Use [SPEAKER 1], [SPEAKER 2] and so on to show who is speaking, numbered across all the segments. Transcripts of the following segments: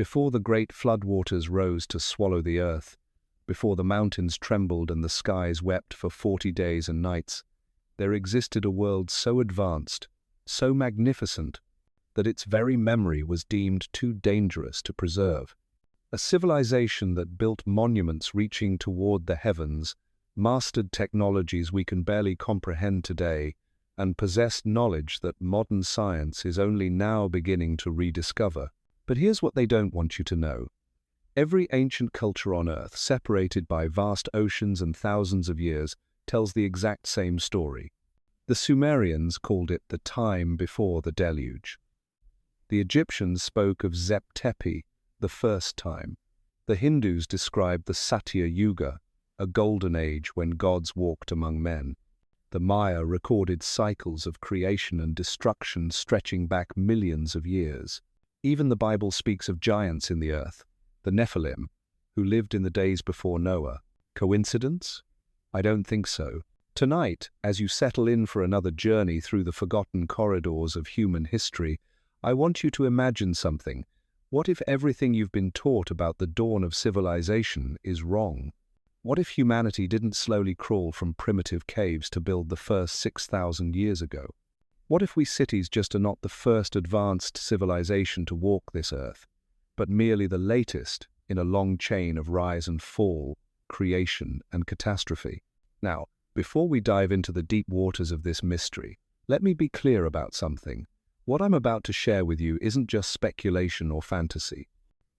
[SPEAKER 1] Before the great floodwaters rose to swallow the earth, before the mountains trembled and the skies wept for 40 days and nights, there existed a world so advanced, so magnificent, that its very memory was deemed too dangerous to preserve. A civilization that built monuments reaching toward the heavens, mastered technologies we can barely comprehend today, and possessed knowledge that modern science is only now beginning to rediscover. But here's what they don't want you to know. Every ancient culture on Earth, separated by vast oceans and thousands of years, tells the exact same story. The Sumerians called it the time before the deluge. The Egyptians spoke of Zep Tepi, the first time. The Hindus described the Satya Yuga, a golden age when gods walked among men. The Maya recorded cycles of creation and destruction stretching back millions of years. Even the Bible speaks of giants in the earth, the Nephilim, who lived in the days before Noah. Coincidence? I don't think so. Tonight, as you settle in for another journey through the forgotten corridors of human history, I want you to imagine something. What if everything you've been taught about the dawn of civilization is wrong? What if humanity didn't slowly crawl from primitive caves to build the first 6,000 years ago? What if we cities just are not the first advanced civilization to walk this earth, but merely the latest in a long chain of rise and fall, creation and catastrophe? Now, before we dive into the deep waters of this mystery, let me be clear about something. What I'm about to share with you isn't just speculation or fantasy.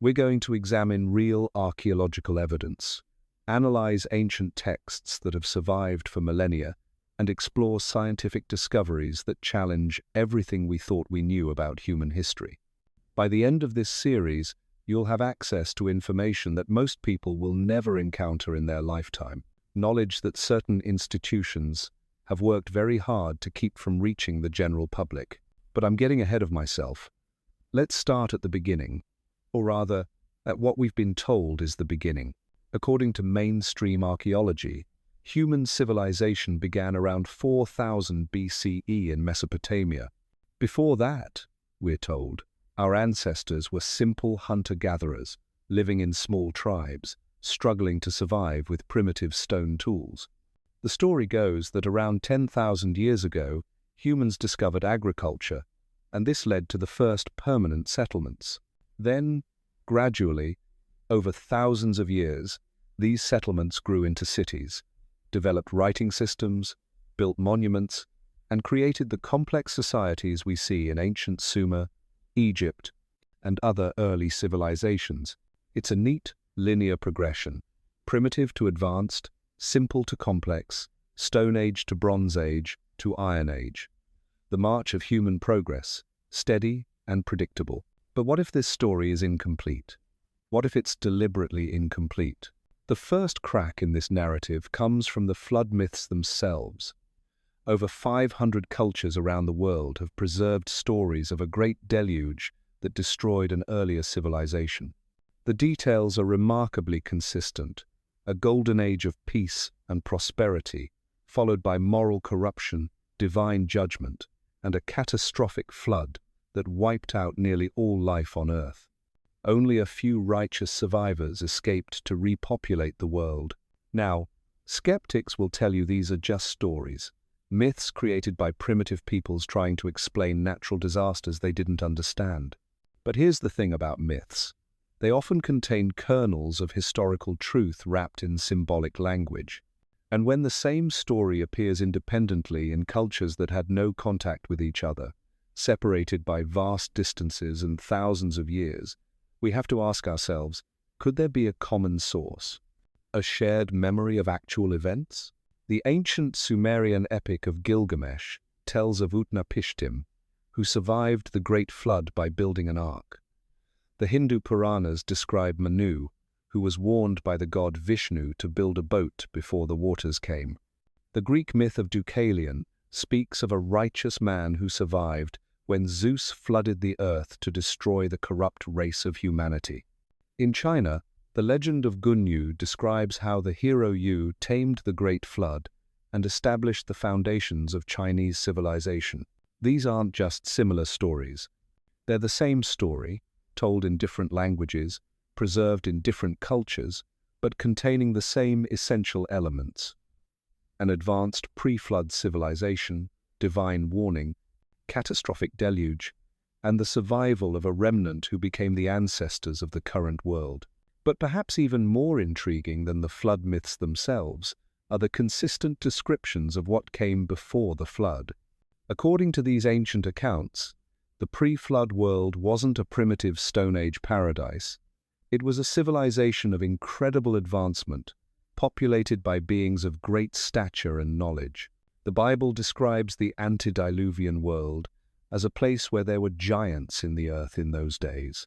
[SPEAKER 1] We're going to examine real archaeological evidence, analyze ancient texts that have survived for millennia, and explore scientific discoveries that challenge everything we thought we knew about human history. By the end of this series, you'll have access to information that most people will never encounter in their lifetime, knowledge that certain institutions have worked very hard to keep from reaching the general public. But I'm getting ahead of myself. Let's start at the beginning, or rather, at what we've been told is the beginning. According to mainstream archaeology, human civilization began around 4000 BCE in Mesopotamia. Before that, we're told, our ancestors were simple hunter-gatherers, living in small tribes, struggling to survive with primitive stone tools. The story goes that around 10,000 years ago, humans discovered agriculture, and this led to the first permanent settlements. Then, gradually, over thousands of years, these settlements grew into cities, developed writing systems, built monuments, and created the complex societies we see in ancient Sumer, Egypt, and other early civilizations. It's a neat, linear progression, primitive to advanced, simple to complex, Stone Age to Bronze Age to Iron Age. The march of human progress, steady and predictable. But what if this story is incomplete? What if it's deliberately incomplete? The first crack in this narrative comes from the flood myths themselves. Over 500 cultures around the world have preserved stories of a great deluge that destroyed an earlier civilization. The details are remarkably consistent: a golden age of peace and prosperity, followed by moral corruption, divine judgment, and a catastrophic flood that wiped out nearly all life on Earth. Only a few righteous survivors escaped to repopulate the world. Now, skeptics will tell you these are just stories, myths created by primitive peoples trying to explain natural disasters they didn't understand. But here's the thing about myths. They often contain kernels of historical truth wrapped in symbolic language. And when the same story appears independently in cultures that had no contact with each other, separated by vast distances and thousands of years, we have to ask ourselves, could there be a common source? A shared memory of actual events? The ancient Sumerian epic of Gilgamesh tells of Utnapishtim, who survived the Great Flood by building an ark. The Hindu Puranas describe Manu, who was warned by the god Vishnu to build a boat before the waters came. The Greek myth of Deucalion speaks of a righteous man who survived when Zeus flooded the earth to destroy the corrupt race of humanity. In China, the legend of Gunyu describes how the hero Yu tamed the Great Flood and established the foundations of Chinese civilization. These aren't just similar stories. They're the same story, told in different languages, preserved in different cultures, but containing the same essential elements: an advanced pre-flood civilization, divine warning, catastrophic deluge, and the survival of a remnant who became the ancestors of the current world. But perhaps even more intriguing than the flood myths themselves are the consistent descriptions of what came before the flood. According to these ancient accounts, the pre-flood world wasn't a primitive Stone Age paradise. It was a civilization of incredible advancement, populated by beings of great stature and knowledge. The Bible describes the antediluvian world as a place where there were giants in the earth in those days.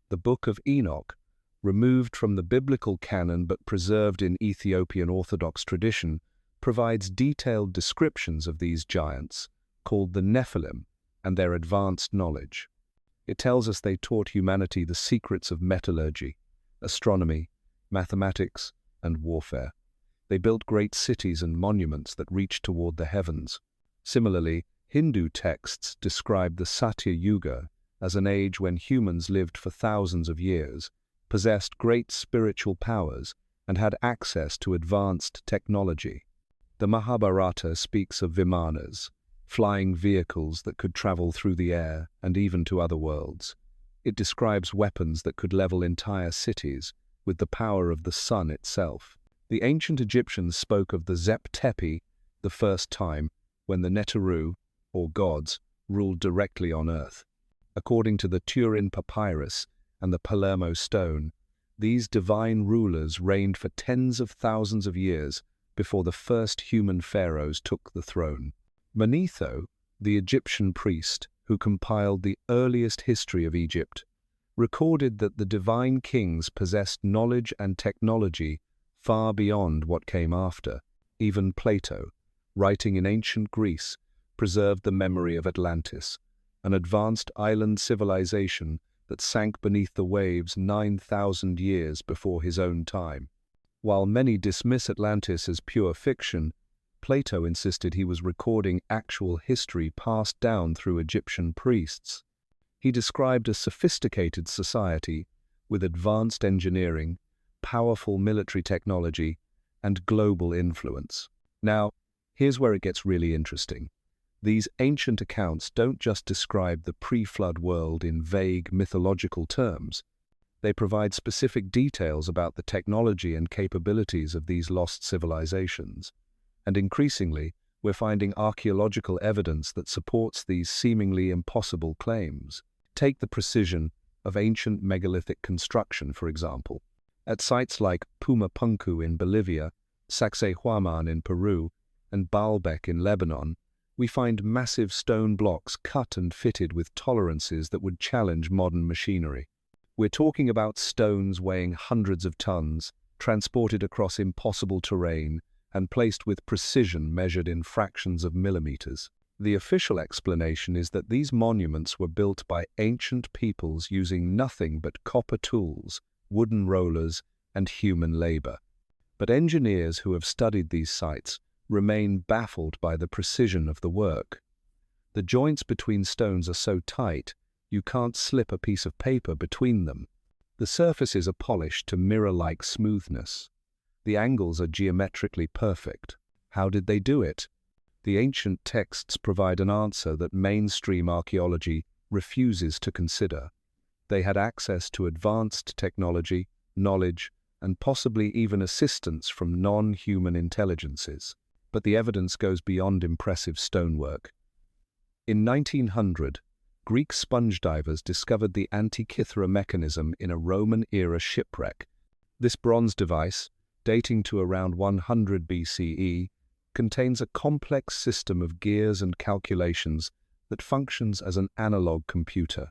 [SPEAKER 1] The Book of Enoch, removed from the biblical canon but preserved in Ethiopian Orthodox tradition, provides detailed descriptions of these giants, called the Nephilim, and their advanced knowledge. It tells us they taught humanity the secrets of metallurgy, astronomy, mathematics, and warfare. They built great cities and monuments that reached toward the heavens. Similarly, Hindu texts describe the Satya Yuga as an age when humans lived for thousands of years, possessed great spiritual powers, and had access to advanced technology. The Mahabharata speaks of vimanas, flying vehicles that could travel through the air and even to other worlds. It describes weapons that could level entire cities with the power of the sun itself. The ancient Egyptians spoke of the Zep Tepi, the first time when the Neteru, or gods, ruled directly on earth. According to the Turin Papyrus and the Palermo stone, these divine rulers reigned for tens of thousands of years before the first human pharaohs took the throne. Manetho, the Egyptian priest who compiled the earliest history of Egypt, recorded that the divine kings possessed knowledge and technology far beyond what came after. Even Plato, writing in ancient Greece, preserved the memory of Atlantis, an advanced island civilization that sank beneath the waves 9,000 years before his own time. While many dismiss Atlantis as pure fiction, Plato insisted he was recording actual history passed down through Egyptian priests. He described a sophisticated society with advanced engineering, powerful military technology, and global influence. Now, here's where it gets really interesting. These ancient accounts don't just describe the pre-flood world in vague mythological terms. They provide specific details about the technology and capabilities of these lost civilizations. And increasingly, we're finding archaeological evidence that supports these seemingly impossible claims. Take the precision of ancient megalithic construction, for example. At sites like Pumapunku in Bolivia, Sacsayhuaman in Peru, and Baalbek in Lebanon, we find massive stone blocks cut and fitted with tolerances that would challenge modern machinery. We're talking about stones weighing hundreds of tons, transported across impossible terrain, and placed with precision measured in fractions of millimeters. The official explanation is that these monuments were built by ancient peoples using nothing but copper tools, wooden rollers, and human labor. But engineers who have studied these sites remain baffled by the precision of the work. The joints between stones are so tight, you can't slip a piece of paper between them. The surfaces are polished to mirror-like smoothness. The angles are geometrically perfect. How did they do it? The ancient texts provide an answer that mainstream archaeology refuses to consider. They had access to advanced technology, knowledge, and possibly even assistance from non-human intelligences. But the evidence goes beyond impressive stonework. In 1900, Greek sponge divers discovered the Antikythera mechanism in a Roman-era shipwreck. This bronze device, dating to around 100 BCE, contains a complex system of gears and calculations that functions as an analog computer.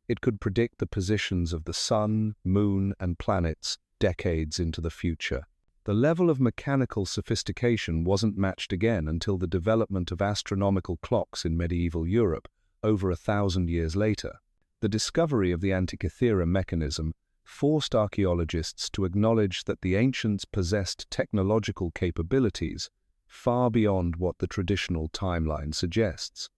[SPEAKER 1] It could predict the positions of the sun, moon, and planets decades into the future. The level of mechanical sophistication wasn't matched again until the development of astronomical clocks in medieval Europe, over 1,000 years later. The discovery of the Antikythera mechanism forced archaeologists to acknowledge that the ancients possessed technological capabilities far beyond what the traditional timeline suggests.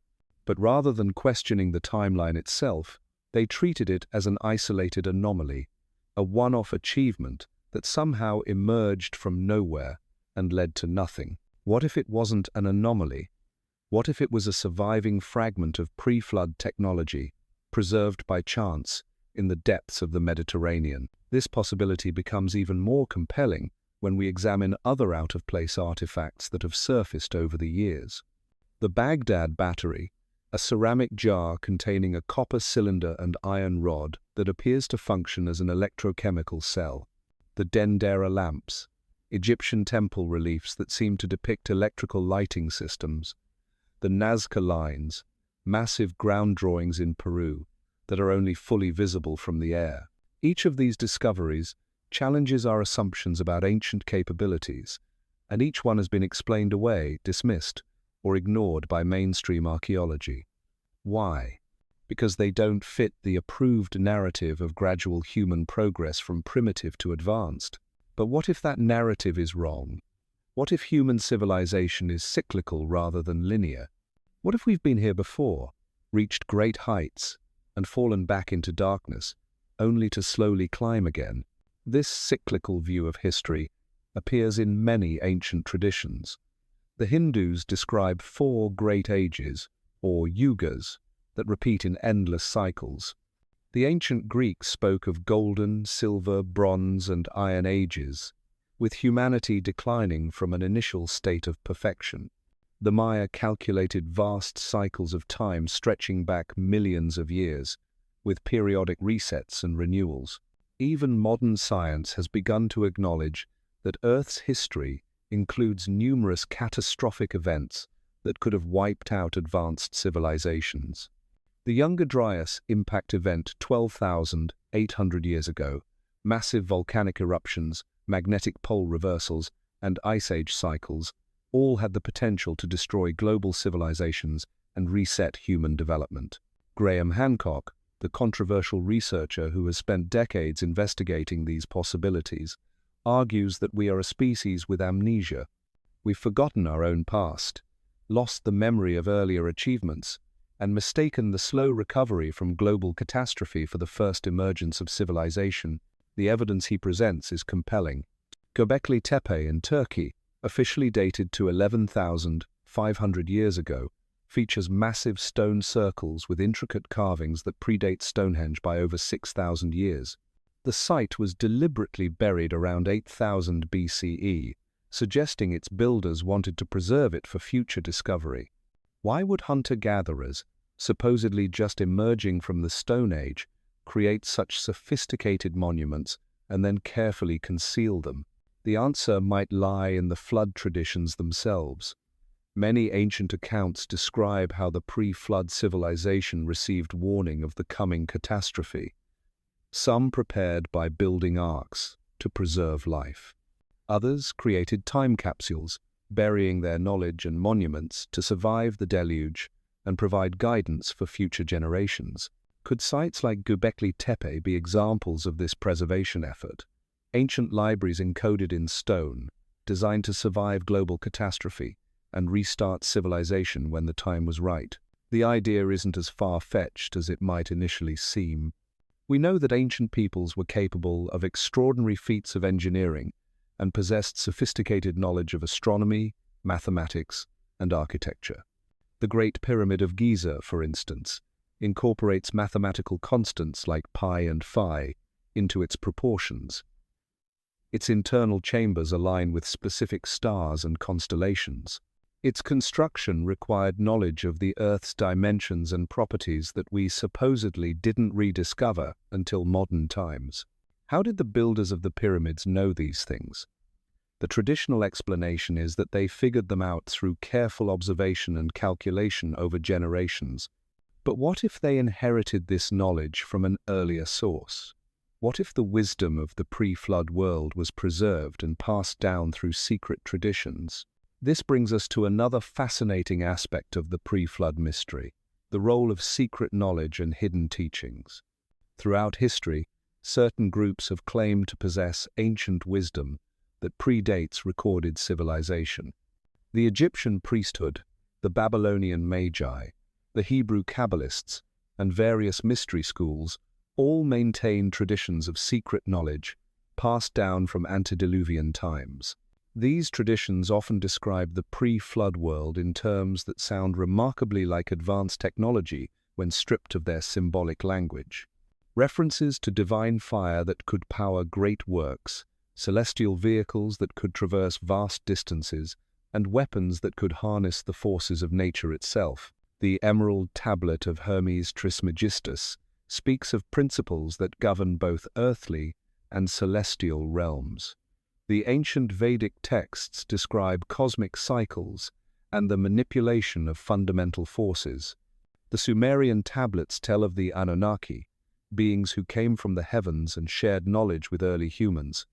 [SPEAKER 1] But rather than questioning the timeline itself, They treated it as an isolated anomaly, a one-off achievement that somehow emerged from nowhere and led to nothing. What if it wasn't an anomaly? What if it was a surviving fragment of pre-flood technology, preserved by chance in the depths of the Mediterranean? This possibility becomes even more compelling when we examine other out-of-place artifacts that have surfaced over the years. The Baghdad battery, a ceramic jar containing a copper cylinder and iron rod that appears to function as an electrochemical cell. The Dendera lamps, Egyptian temple reliefs that seem to depict electrical lighting systems. The Nazca lines, massive ground drawings in Peru that are only fully visible from the air. Each of these discoveries challenges our assumptions about ancient capabilities, and each one has been explained away, dismissed, or ignored by mainstream archaeology. Why? Because they don't fit the approved narrative of gradual human progress from primitive to advanced. But what if that narrative is wrong? What if human civilization is cyclical rather than linear? What if we've been here before, reached great heights, and fallen back into darkness, only to slowly climb again? This cyclical view of history appears in many ancient traditions. The Hindus describe 4 great ages, or yugas, that repeat in endless cycles. The ancient Greeks spoke of golden, silver, bronze, and iron ages, with humanity declining from an initial state of perfection. The Maya calculated vast cycles of time stretching back millions of years, with periodic resets and renewals. Even modern science has begun to acknowledge that Earth's history includes numerous catastrophic events that could have wiped out advanced civilizations. The Younger Dryas impact event 12,800 years ago, massive volcanic eruptions, magnetic pole reversals, and ice age cycles all had the potential to destroy global civilizations and reset human development. Graham Hancock, the controversial researcher who has spent decades investigating these possibilities, argues that we are a species with amnesia. We've forgotten our own past, lost the memory of earlier achievements, and mistaken the slow recovery from global catastrophe for the first emergence of civilization. The evidence he presents is compelling. Göbekli Tepe in Turkey, officially dated to 11,500 years ago, features massive stone circles with intricate carvings that predate Stonehenge by over 6,000 years. The site was deliberately buried around 8,000 BCE, suggesting its builders wanted to preserve it for future discovery. Why would hunter-gatherers, supposedly just emerging from the Stone Age, create such sophisticated monuments and then carefully conceal them? The answer might lie in the flood traditions themselves. Many ancient accounts describe how the pre-flood civilization received warning of the coming catastrophe. Some prepared by building arks to preserve life. Others created time capsules, burying their knowledge and monuments to survive the deluge and provide guidance for future generations. Could sites like Göbekli Tepe be examples of this preservation effort? Ancient libraries encoded in stone, designed to survive global catastrophe and restart civilization when the time was right. The idea isn't as far-fetched as it might initially seem. We know that ancient peoples were capable of extraordinary feats of engineering and possessed sophisticated knowledge of astronomy, mathematics, and architecture. The Great Pyramid of Giza, for instance, incorporates mathematical constants like pi and phi into its proportions. Its internal chambers align with specific stars and constellations. Its construction required knowledge of the Earth's dimensions and properties that we supposedly didn't rediscover until modern times. How did the builders of the pyramids know these things? The traditional explanation is that they figured them out through careful observation and calculation over generations. But what if they inherited this knowledge from an earlier source? What if the wisdom of the pre-flood world was preserved and passed down through secret traditions? This brings us to another fascinating aspect of the pre-flood mystery, the role of secret knowledge and hidden teachings. Throughout history, certain groups have claimed to possess ancient wisdom that predates recorded civilization. The Egyptian priesthood, the Babylonian Magi, the Hebrew Kabbalists, and various mystery schools all maintain traditions of secret knowledge passed down from antediluvian times. These traditions often describe the pre-flood world in terms that sound remarkably like advanced technology when stripped of their symbolic language. References to divine fire that could power great works, celestial vehicles that could traverse vast distances, and weapons that could harness the forces of nature itself. The Emerald Tablet of Hermes Trismegistus speaks of principles that govern both earthly and celestial realms. The ancient Vedic texts describe cosmic cycles and the manipulation of fundamental forces. The Sumerian tablets tell of the Anunnaki, beings who came from the heavens and shared knowledge with early humans.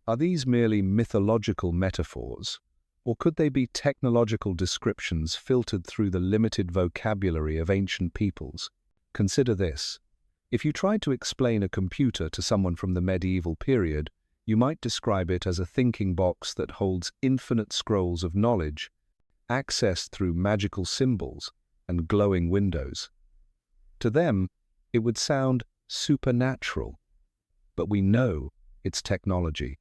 [SPEAKER 1] Are these merely mythological metaphors, or could they be technological descriptions filtered through the limited vocabulary of ancient peoples? Consider this. If you tried to explain a computer to someone from the medieval period, you might describe it as a thinking box that holds infinite scrolls of knowledge, accessed through magical symbols and glowing windows. To them, it would sound supernatural, but we know it's technology.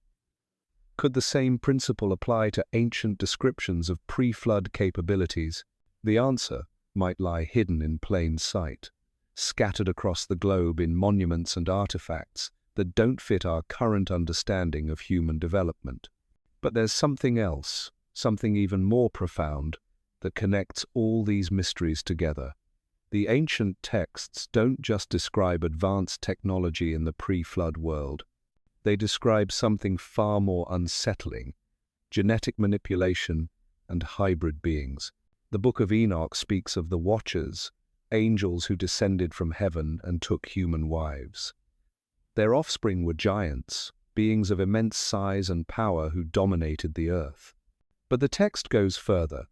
[SPEAKER 1] Could the same principle apply to ancient descriptions of pre-flood capabilities? The answer might lie hidden in plain sight, scattered across the globe in monuments and artifacts that don't fit our current understanding of human development. But there's something else, something even more profound, that connects all these mysteries together. The ancient texts don't just describe advanced technology in the pre-flood world. They describe something far more unsettling: genetic manipulation and hybrid beings. The Book of Enoch speaks of the Watchers, angels who descended from heaven and took human wives. Their offspring were giants, beings of immense size and power who dominated the earth. But the text goes further,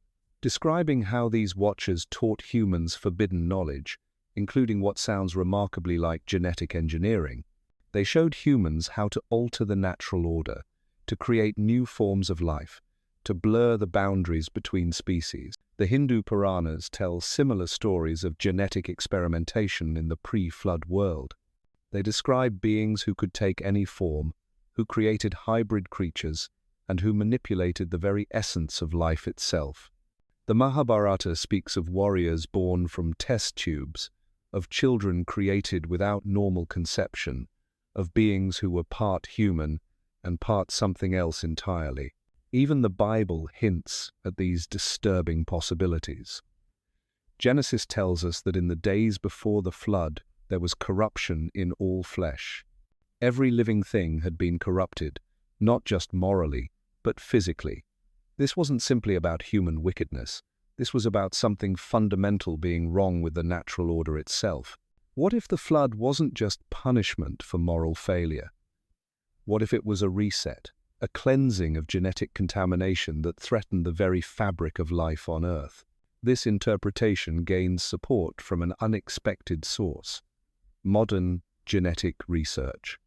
[SPEAKER 1] describing how these Watchers taught humans forbidden knowledge, including what sounds remarkably like genetic engineering. They showed humans how to alter the natural order, to create new forms of life, to blur the boundaries between species. The Hindu Puranas tell similar stories of genetic experimentation in the pre-flood world. They describe beings who could take any form, who created hybrid creatures, and who manipulated the very essence of life itself. The Mahabharata speaks of warriors born from test tubes, of children created without normal conception, of beings who were part human and part something else entirely. Even the Bible hints at these disturbing possibilities. Genesis tells us that in the days before the flood, there was corruption in all flesh. Every living thing had been corrupted, not just morally, but physically. This wasn't simply about human wickedness. This was about something fundamental being wrong with the natural order itself. What if the flood wasn't just punishment for moral failure? What if it was a reset, a cleansing of genetic contamination that threatened the very fabric of life on Earth? This interpretation gains support from an unexpected source: modern genetic research.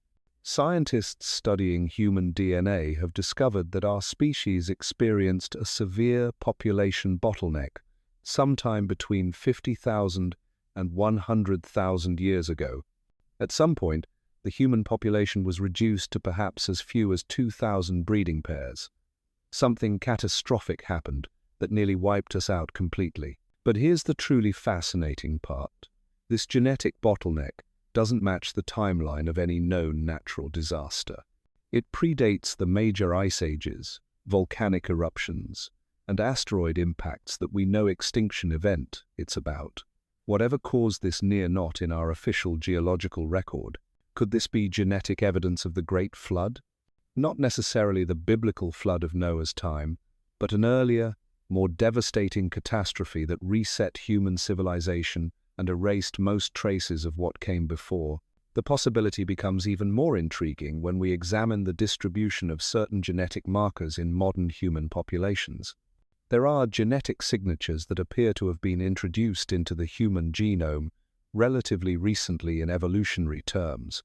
[SPEAKER 1] Scientists studying human DNA have discovered that our species experienced a severe population bottleneck sometime between 50,000 and 100,000 years ago. At some point, the human population was reduced to perhaps as few as 2,000 breeding pairs. Something catastrophic happened that nearly wiped us out completely. But here's the truly fascinating part. This genetic bottleneck doesn't match the timeline of any known natural disaster. It predates the major ice ages, volcanic eruptions, and asteroid impacts that we know extinction event it's about. Whatever caused this near knot in our official geological record, could this be genetic evidence of the Great Flood? Not necessarily the biblical flood of Noah's time, but an earlier, more devastating catastrophe that reset human civilization and erased most traces of what came before. The possibility becomes even more intriguing when we examine the distribution of certain genetic markers in modern human populations. There are genetic signatures that appear to have been introduced into the human genome relatively recently in evolutionary terms.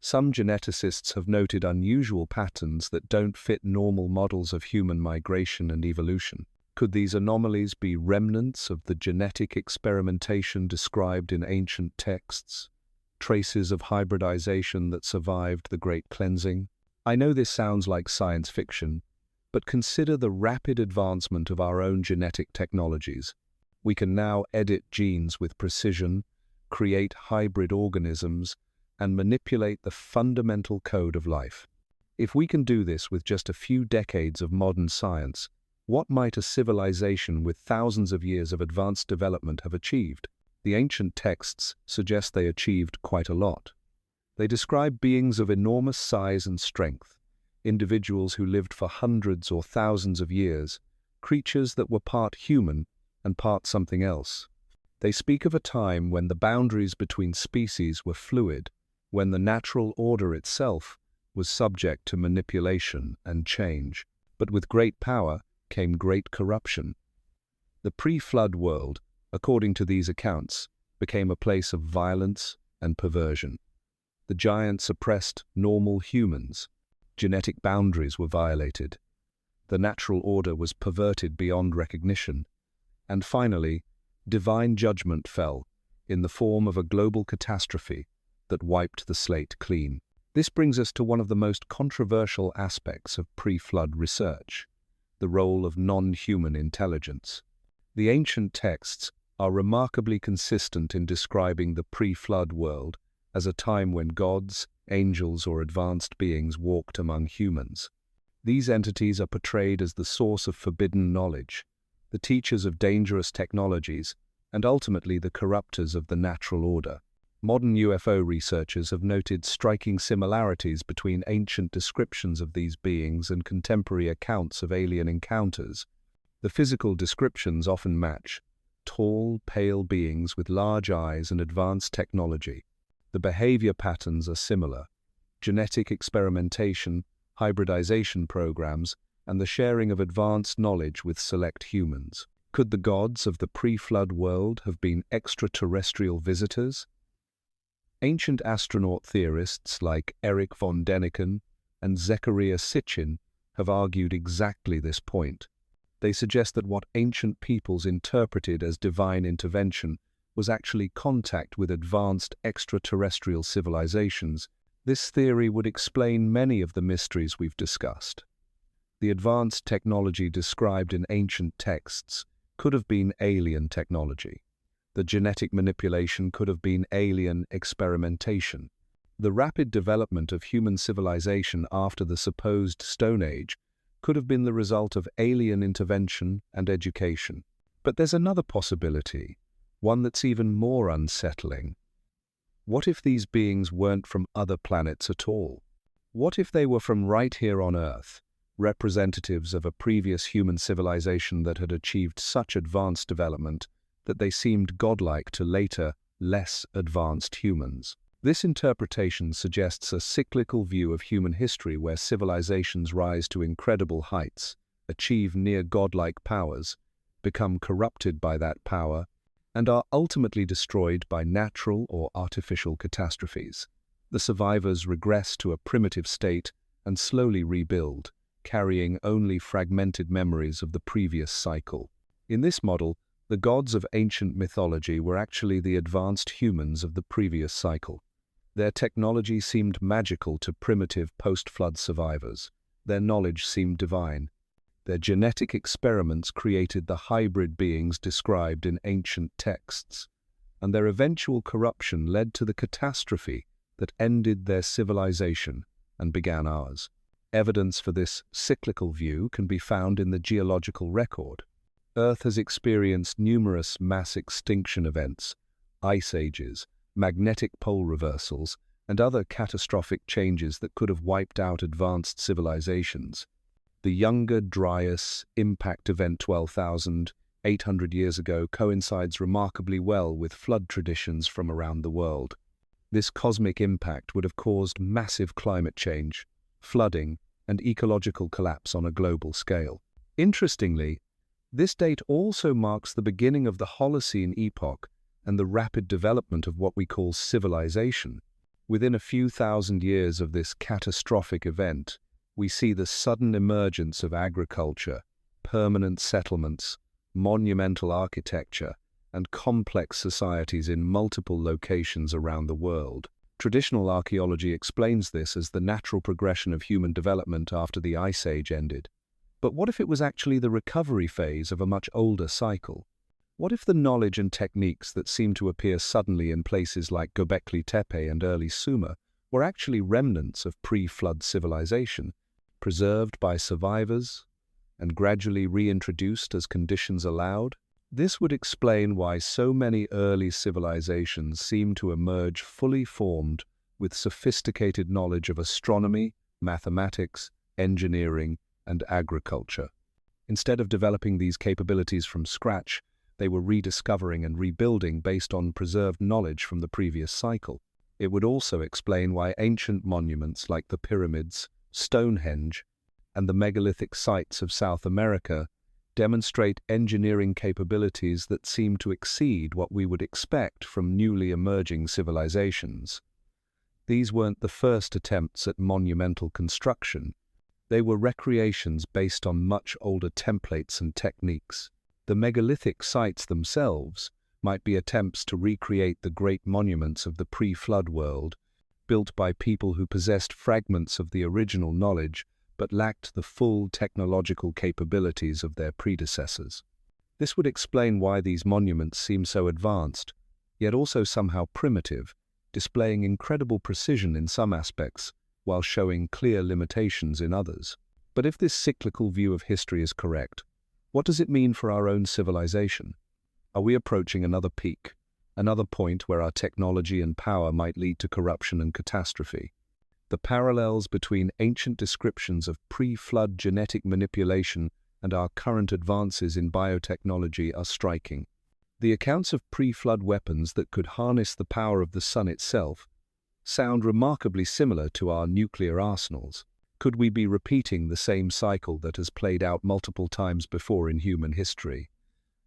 [SPEAKER 1] Some geneticists have noted unusual patterns that don't fit normal models of human migration and evolution. Could these anomalies be remnants of the genetic experimentation described in ancient texts? Traces of hybridization that survived the Great Cleansing? I know this sounds like science fiction, but consider the rapid advancement of our own genetic technologies. We can now edit genes with precision, create hybrid organisms, and manipulate the fundamental code of life. If we can do this with just a few decades of modern science, what might a civilization with thousands of years of advanced development have achieved? The ancient texts suggest they achieved quite a lot. They describe beings of enormous size and strength, individuals who lived for hundreds or thousands of years, creatures that were part human and part something else. They speak of a time when the boundaries between species were fluid, when the natural order itself was subject to manipulation and change. But with great power came great corruption. The pre-flood world, according to these accounts, became a place of violence and perversion. The giants oppressed normal humans. Genetic boundaries were violated. The natural order was perverted beyond recognition. And finally, divine judgment fell in the form of a global catastrophe that wiped the slate clean. This brings us to one of the most controversial aspects of pre-flood research: the role of non-human intelligence. The ancient texts are remarkably consistent in describing the pre-flood world as a time when gods, angels, or advanced beings walked among humans. These entities are portrayed as the source of forbidden knowledge, the teachers of dangerous technologies, and ultimately the corruptors of the natural order. Modern UFO researchers have noted striking similarities between ancient descriptions of these beings and contemporary accounts of alien encounters. The physical descriptions often match: tall, pale beings with large eyes and advanced technology. The behavior patterns are similar: genetic experimentation, hybridization programs, and the sharing of advanced knowledge with select humans. Could the gods of the pre-flood world have been extraterrestrial visitors? Ancient astronaut theorists like Erich von Däniken and Zecharia Sitchin have argued exactly this point. They suggest that what ancient peoples interpreted as divine intervention was actually contact with advanced extraterrestrial civilizations. This theory would explain many of the mysteries we've discussed. The advanced technology described in ancient texts could have been alien technology. The genetic manipulation could have been alien experimentation. The rapid development of human civilization after the supposed Stone Age could have been the result of alien intervention and education. But there's another possibility, one that's even more unsettling. What if these beings weren't from other planets at all? What if they were from right here on Earth, representatives of a previous human civilization that had achieved such advanced development that they seemed godlike to later, less advanced humans? This interpretation suggests a cyclical view of human history where civilizations rise to incredible heights, achieve near godlike powers, become corrupted by that power, and are ultimately destroyed by natural or artificial catastrophes. The survivors regress to a primitive state and slowly rebuild, carrying only fragmented memories of the previous cycle. In this model, the gods of ancient mythology were actually the advanced humans of the previous cycle. Their technology seemed magical to primitive post-flood survivors. Their knowledge seemed divine. Their genetic experiments created the hybrid beings described in ancient texts, and their eventual corruption led to the catastrophe that ended their civilization and began ours. Evidence for this cyclical view can be found in the geological record. Earth has experienced numerous mass extinction events, ice ages, magnetic pole reversals, and other catastrophic changes that could have wiped out advanced civilizations. The Younger Dryas impact event 12,800 years ago coincides remarkably well with flood traditions from around the world. This cosmic impact would have caused massive climate change, flooding, and ecological collapse on a global scale. Interestingly, this date also marks the beginning of the Holocene epoch and the rapid development of what we call civilization. Within a few thousand years of this catastrophic event, we see the sudden emergence of agriculture, permanent settlements, monumental architecture, and complex societies in multiple locations around the world. Traditional archaeology explains this as the natural progression of human development after the Ice Age ended. But what if it was actually the recovery phase of a much older cycle? What if the knowledge and techniques that seem to appear suddenly in places like Göbekli Tepe and early Sumer were actually remnants of pre-flood civilization, preserved by survivors and gradually reintroduced as conditions allowed? This would explain why so many early civilizations seem to emerge fully formed with sophisticated knowledge of astronomy, mathematics, engineering, and agriculture. Instead of developing these capabilities from scratch, they were rediscovering and rebuilding based on preserved knowledge from the previous cycle. It would also explain why ancient monuments like the pyramids, Stonehenge, and the megalithic sites of South America demonstrate engineering capabilities that seem to exceed what we would expect from newly emerging civilizations. These weren't the first attempts at monumental construction. They were recreations based on much older templates and techniques. The megalithic sites themselves might be attempts to recreate the great monuments of the pre-flood world, built by people who possessed fragments of the original knowledge but lacked the full technological capabilities of their predecessors. This would explain why these monuments seem so advanced, yet also somehow primitive, displaying incredible precision in some aspects while showing clear limitations in others. But if this cyclical view of history is correct, what does it mean for our own civilization? Are we approaching another peak, another point where our technology and power might lead to corruption and catastrophe? The parallels between ancient descriptions of pre-flood genetic manipulation and our current advances in biotechnology are striking. The accounts of pre-flood weapons that could harness the power of the sun itself sound remarkably similar to our nuclear arsenals. Could we be repeating the same cycle that has played out multiple times before in human history?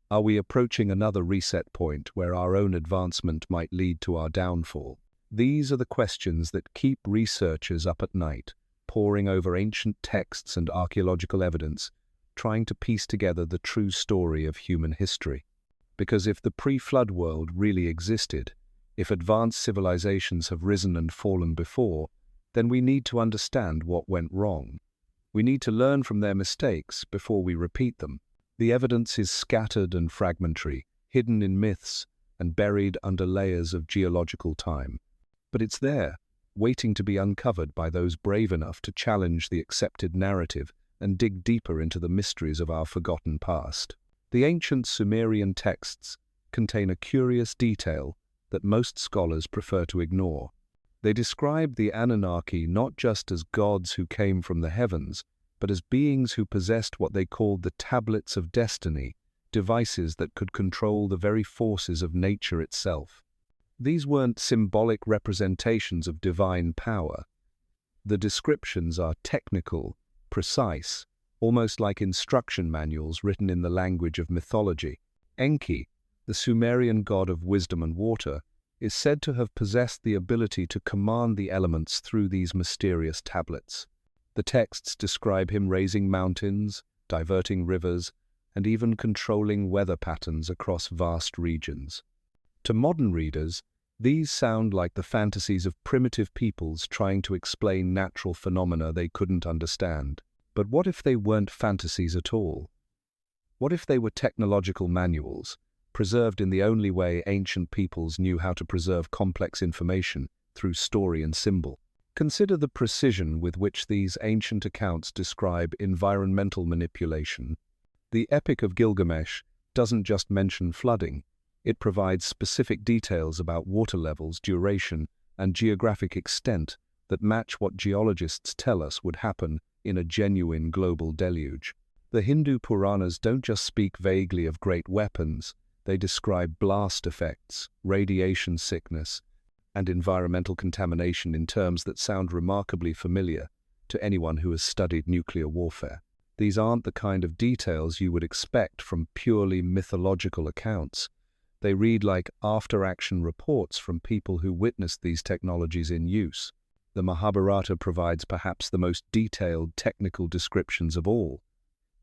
[SPEAKER 1] Are we approaching another reset point where our own advancement might lead to our downfall? These are the questions that keep researchers up at night, poring over ancient texts and archaeological evidence, trying to piece together the true story of human history. Because if the pre-flood world really existed, if advanced civilizations have risen and fallen before, then we need to understand what went wrong. We need to learn from their mistakes before we repeat them. The evidence is scattered and fragmentary, hidden in myths and buried under layers of geological time. But it's there, waiting to be uncovered by those brave enough to challenge the accepted narrative and dig deeper into the mysteries of our forgotten past. The ancient Sumerian texts contain a curious detail that most scholars prefer to ignore. They describe the Anunnaki not just as gods who came from the heavens, but as beings who possessed what they called the tablets of destiny, devices that could control the very forces of nature itself. These weren't symbolic representations of divine power. The descriptions are technical, precise, almost like instruction manuals written in the language of mythology. Enki, the Sumerian god of wisdom and water, is said to have possessed the ability to command the elements through these mysterious tablets. The texts describe him raising mountains, diverting rivers, and even controlling weather patterns across vast regions. To modern readers, these sound like the fantasies of primitive peoples trying to explain natural phenomena they couldn't understand. But what if they weren't fantasies at all? What if they were technological manuals, preserved in the only way ancient peoples knew how to preserve complex information, through story and symbol? Consider the precision with which these ancient accounts describe environmental manipulation. The Epic of Gilgamesh doesn't just mention flooding. It provides specific details about water levels, duration, and geographic extent that match what geologists tell us would happen in a genuine global deluge. The Hindu Puranas don't just speak vaguely of great weapons, they describe blast effects, radiation sickness, and environmental contamination in terms that sound remarkably familiar to anyone who has studied nuclear warfare. These aren't the kind of details you would expect from purely mythological accounts. They read like after-action reports from people who witnessed these technologies in use. The Mahabharata provides perhaps the most detailed technical descriptions of all.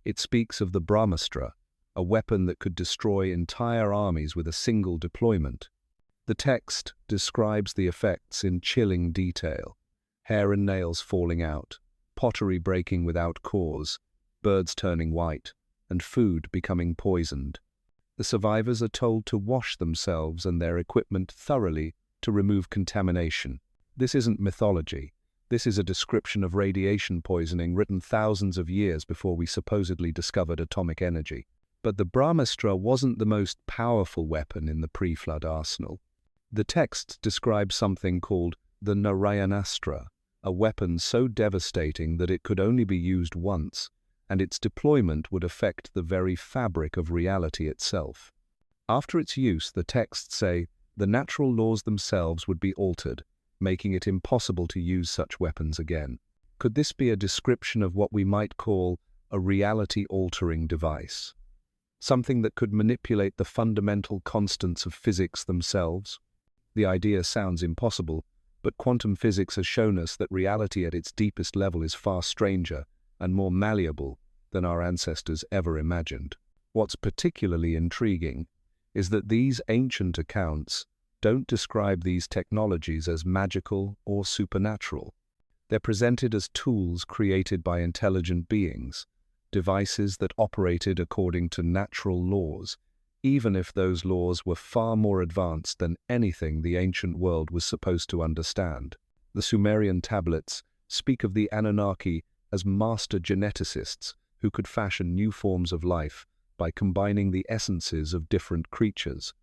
[SPEAKER 1] It speaks of the Brahmastra, a weapon that could destroy entire armies with a single deployment. The text describes the effects in chilling detail: hair and nails falling out, pottery breaking without cause, birds turning white, and food becoming poisoned. The survivors are told to wash themselves and their equipment thoroughly to remove contamination. This isn't mythology. This is a description of radiation poisoning written thousands of years before we supposedly discovered atomic energy. But the Brahmastra wasn't the most powerful weapon in the pre-flood arsenal. The text describes something called the Narayanastra, a weapon so devastating that it could only be used once, and its deployment would affect the very fabric of reality itself. After its use, the texts say the natural laws themselves would be altered, making it impossible to use such weapons again. Could this be a description of what we might call a reality-altering device? Something that could manipulate the fundamental constants of physics themselves? The idea sounds impossible, but quantum physics has shown us that reality at its deepest level is far stranger and more malleable than our ancestors ever imagined. What's particularly intriguing is that these ancient accounts don't describe these technologies as magical or supernatural. They're presented as tools created by intelligent beings, devices that operated according to natural laws, even if those laws were far more advanced than anything the ancient world was supposed to understand. The Sumerian tablets speak of the Anunnaki as master geneticists who could fashion new forms of life by combining the essences of different creatures.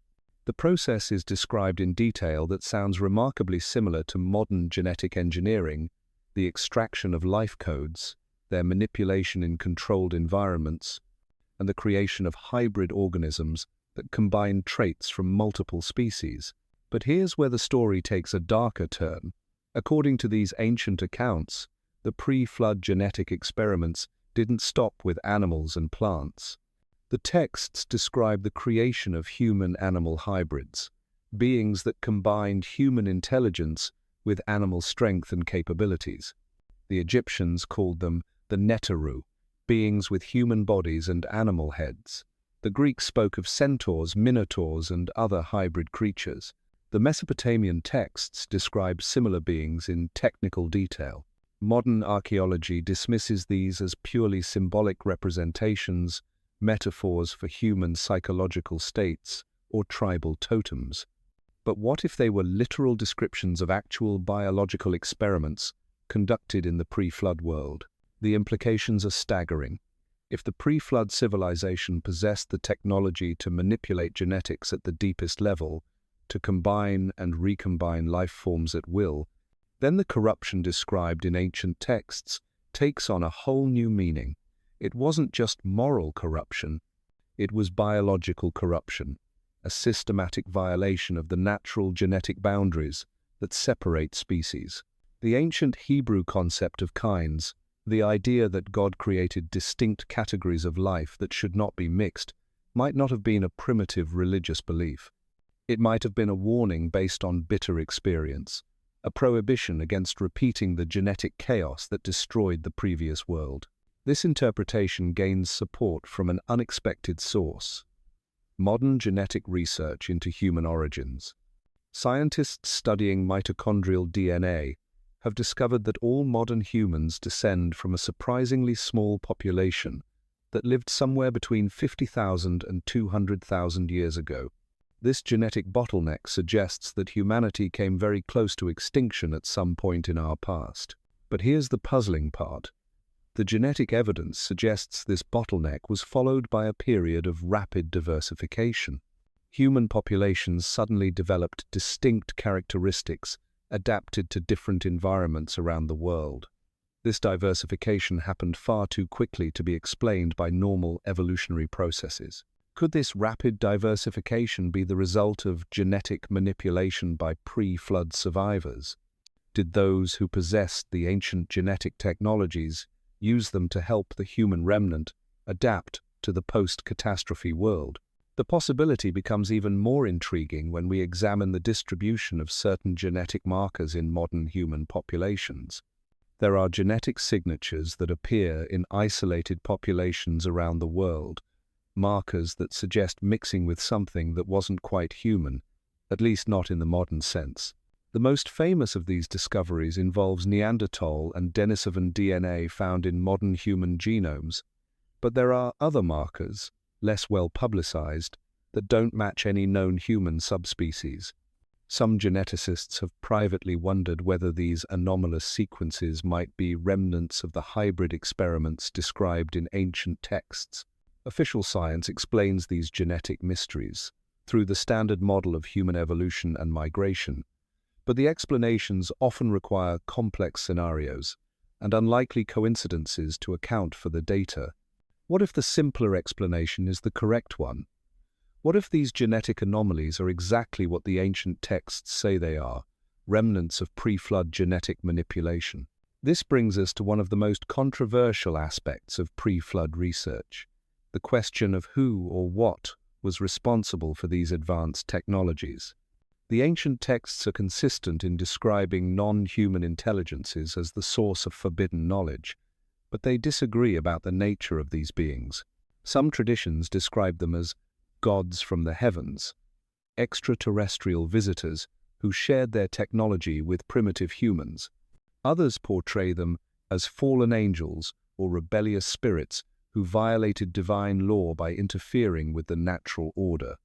[SPEAKER 1] The process is described in detail that sounds remarkably similar to modern genetic engineering: the extraction of life codes, their manipulation in controlled environments, and the creation of hybrid organisms that combine traits from multiple species. But here's where the story takes a darker turn. According to these ancient accounts, the pre-flood genetic experiments didn't stop with animals and plants. The texts describe the creation of human-animal hybrids, beings that combined human intelligence with animal strength and capabilities. The Egyptians called them the Neteru, beings with human bodies and animal heads. The Greeks spoke of centaurs, minotaurs, and other hybrid creatures. The Mesopotamian texts describe similar beings in technical detail. Modern archaeology dismisses these as purely symbolic representations, metaphors for human psychological states, or tribal totems. But what if they were literal descriptions of actual biological experiments conducted in the pre-flood world? The implications are staggering. If the pre-flood civilization possessed the technology to manipulate genetics at the deepest level, to combine and recombine life forms at will, then the corruption described in ancient texts takes on a whole new meaning. It wasn't just moral corruption, it was biological corruption, a systematic violation of the natural genetic boundaries that separate species. The ancient Hebrew concept of kinds, the idea that God created distinct categories of life that should not be mixed, might not have been a primitive religious belief. It might have been a warning based on bitter experience, a prohibition against repeating the genetic chaos that destroyed the previous world. This interpretation gains support from an unexpected source: modern genetic research into human origins. Scientists studying mitochondrial DNA have discovered that all modern humans descend from a surprisingly small population that lived somewhere between 50,000 and 200,000 years ago. This genetic bottleneck suggests that humanity came very close to extinction at some point in our past. But here's the puzzling part. The genetic evidence suggests this bottleneck was followed by a period of rapid diversification. Human populations suddenly developed distinct characteristics adapted to different environments around the world. This diversification happened far too quickly to be explained by normal evolutionary processes. Could this rapid diversification be the result of genetic manipulation by pre-flood survivors? Did those who possessed the ancient genetic technologies use them to help the human remnant adapt to the post-catastrophe world? The possibility becomes even more intriguing when we examine the distribution of certain genetic markers in modern human populations. There are genetic signatures that appear in isolated populations around the world, markers that suggest mixing with something that wasn't quite human, at least not in the modern sense. The most famous of these discoveries involves Neanderthal and Denisovan DNA found in modern human genomes, but there are other markers, less well publicized, that don't match any known human subspecies. Some geneticists have privately wondered whether these anomalous sequences might be remnants of the hybrid experiments described in ancient texts. Official science explains these genetic mysteries through the standard model of human evolution and migration, but the explanations often require complex scenarios and unlikely coincidences to account for the data. What if the simpler explanation is the correct one? What if these genetic anomalies are exactly what the ancient texts say they are, remnants of pre-flood genetic manipulation? This brings us to one of the most controversial aspects of pre-flood research, the question of who or what was responsible for these advanced technologies. The ancient texts are consistent in describing non-human intelligences as the source of forbidden knowledge, but they disagree about the nature of these beings. Some traditions describe them as gods from the heavens, extraterrestrial visitors who shared their technology with primitive humans. Others portray them as fallen angels or rebellious spirits who violated divine law by interfering with the natural order.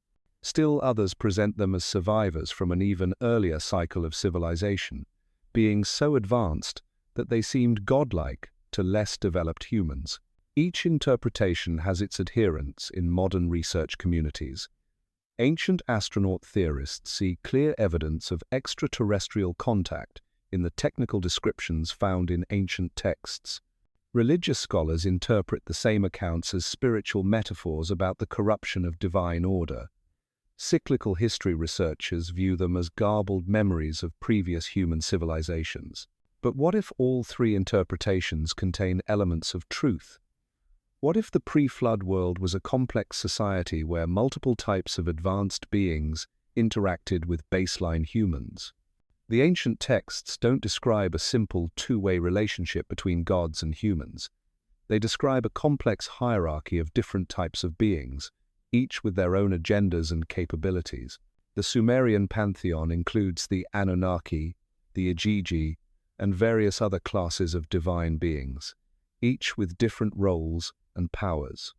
[SPEAKER 1] Still others present them as survivors from an even earlier cycle of civilization, being so advanced that they seemed godlike to less developed humans. Each interpretation has its adherents in modern research communities. Ancient astronaut theorists see clear evidence of extraterrestrial contact in the technical descriptions found in ancient texts. Religious scholars interpret the same accounts as spiritual metaphors about the corruption of divine order. Cyclical history researchers view them as garbled memories of previous human civilizations. But what if all three interpretations contain elements of truth? What if the pre-flood world was a complex society where multiple types of advanced beings interacted with baseline humans? The ancient texts don't describe a simple two-way relationship between gods and humans. They describe a complex hierarchy of different types of beings, each with their own agendas and capabilities. The Sumerian pantheon includes the Anunnaki, the Igigi, and various other classes of divine beings, each with different roles and powers.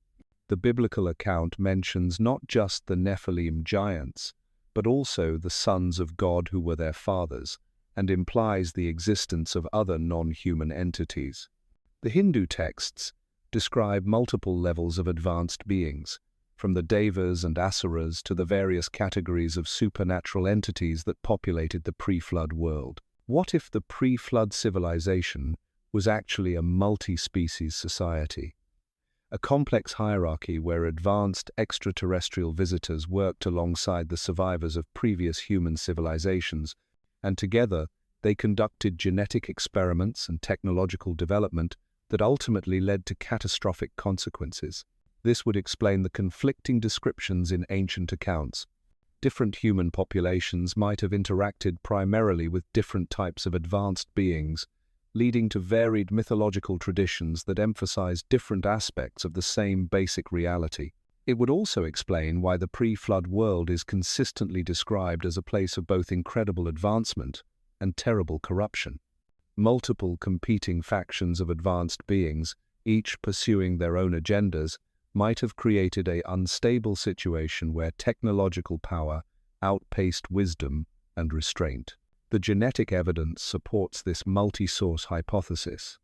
[SPEAKER 1] The biblical account mentions not just the Nephilim giants, but also the sons of God who were their fathers, and implies the existence of other non-human entities. The Hindu texts describe multiple levels of advanced beings, from the Devas and Asuras to the various categories of supernatural entities that populated the pre-flood world. What if the pre-flood civilization was actually a multi-species society? A complex hierarchy where advanced extraterrestrial visitors worked alongside the survivors of previous human civilizations, and together they conducted genetic experiments and technological development that ultimately led to catastrophic consequences. This would explain the conflicting descriptions in ancient accounts. Different human populations might have interacted primarily with different types of advanced beings, leading to varied mythological traditions that emphasize different aspects of the same basic reality. It would also explain why the pre-flood world is consistently described as a place of both incredible advancement and terrible corruption. Multiple competing factions of advanced beings, each pursuing their own agendas, might have created an unstable situation where technological power outpaced wisdom and restraint. The genetic evidence supports this multi-source hypothesis.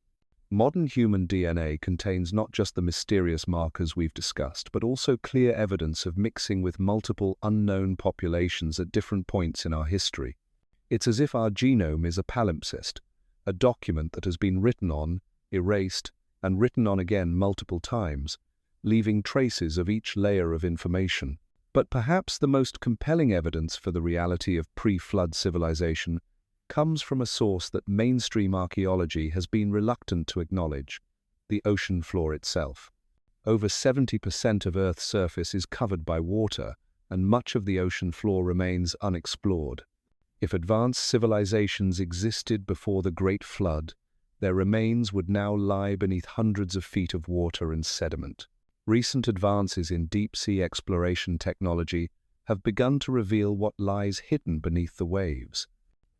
[SPEAKER 1] Modern human DNA contains not just the mysterious markers we've discussed, but also clear evidence of mixing with multiple unknown populations at different points in our history. It's as if our genome is a palimpsest, a document that has been written on, erased, and written on again multiple times, leaving traces of each layer of information. But perhaps the most compelling evidence for the reality of pre-flood civilization comes from a source that mainstream archaeology has been reluctant to acknowledge: the ocean floor itself. Over 70% of Earth's surface is covered by water, and much of the ocean floor remains unexplored. If advanced civilizations existed before the Great Flood, Their remains would now lie beneath hundreds of feet of water and sediment. Recent advances in deep-sea exploration technology have begun to reveal what lies hidden beneath the waves.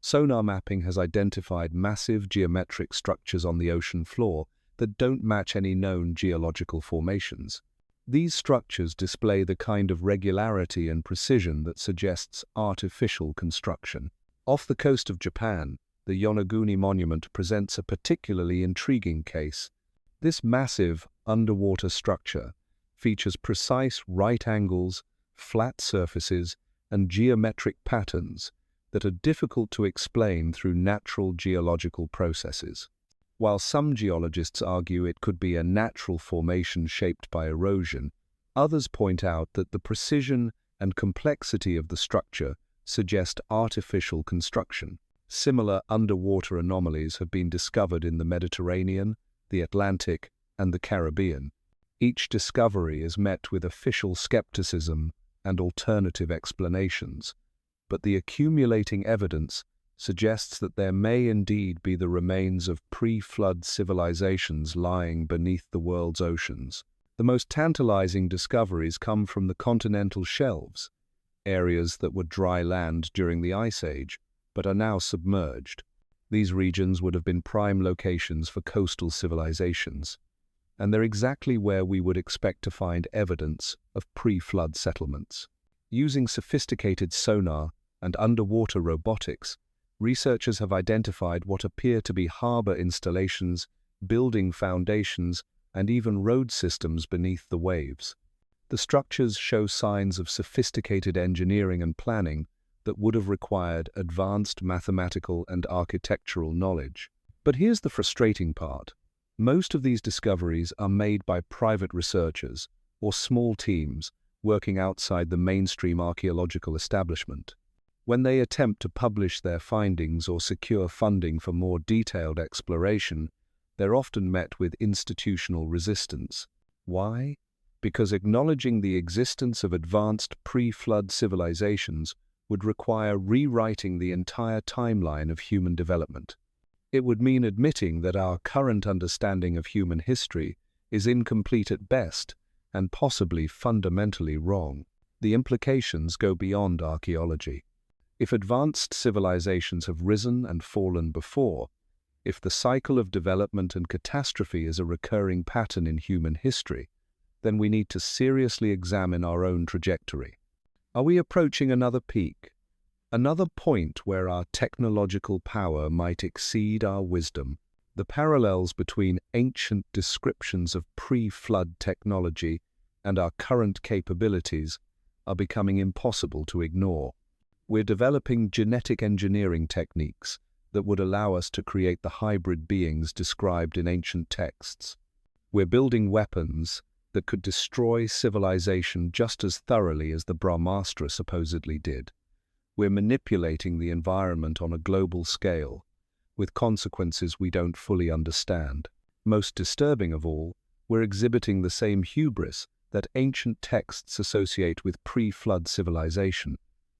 [SPEAKER 1] Sonar mapping has identified massive geometric structures on the ocean floor that don't match any known geological formations. These structures display the kind of regularity and precision that suggests artificial construction. Off the coast of Japan, the Yonaguni monument presents a particularly intriguing case. This massive underwater structure features precise right angles, flat surfaces, and geometric patterns that are difficult to explain through natural geological processes. While some geologists argue it could be a natural formation shaped by erosion, others point out that the precision and complexity of the structure suggest artificial construction. Similar underwater anomalies have been discovered in the Mediterranean, the Atlantic, and the Caribbean. Each discovery is met with official skepticism and alternative explanations, but the accumulating evidence suggests that there may indeed be the remains of pre-flood civilizations lying beneath the world's oceans. The most tantalizing discoveries come from the continental shelves, areas that were dry land during the Ice Age, but are now submerged. These regions would have been prime locations for coastal civilizations, and they're exactly where we would expect to find evidence of pre-flood settlements. Using sophisticated sonar and underwater robotics, researchers have identified what appear to be harbor installations, building foundations, and even road systems beneath the waves. The structures show signs of sophisticated engineering and planning that would have required advanced mathematical and architectural knowledge. But here's the frustrating part. Most of these discoveries are made by private researchers or small teams working outside the mainstream archaeological establishment. When they attempt to publish their findings or secure funding for more detailed exploration, they're often met with institutional resistance. Why? Because acknowledging the existence of advanced pre-flood civilizations would require rewriting the entire timeline of human development. It would mean admitting that our current understanding of human history is incomplete at best and possibly fundamentally wrong. The implications go beyond archaeology. If advanced civilizations have risen and fallen before, if the cycle of development and catastrophe is a recurring pattern in human history, then we need to seriously examine our own trajectory. Are we approaching another peak? Another point where our technological power might exceed our wisdom? The parallels between ancient descriptions of pre-flood technology and our current capabilities are becoming impossible to ignore. We're developing genetic engineering techniques that would allow us to create the hybrid beings described in ancient texts. We're building weapons that could destroy civilization just as thoroughly as the Brahmastra supposedly did. We're manipulating the environment on a global scale, with consequences we don't fully understand. Most disturbing of all, we're exhibiting the same hubris that ancient texts associate with pre-flood civilization,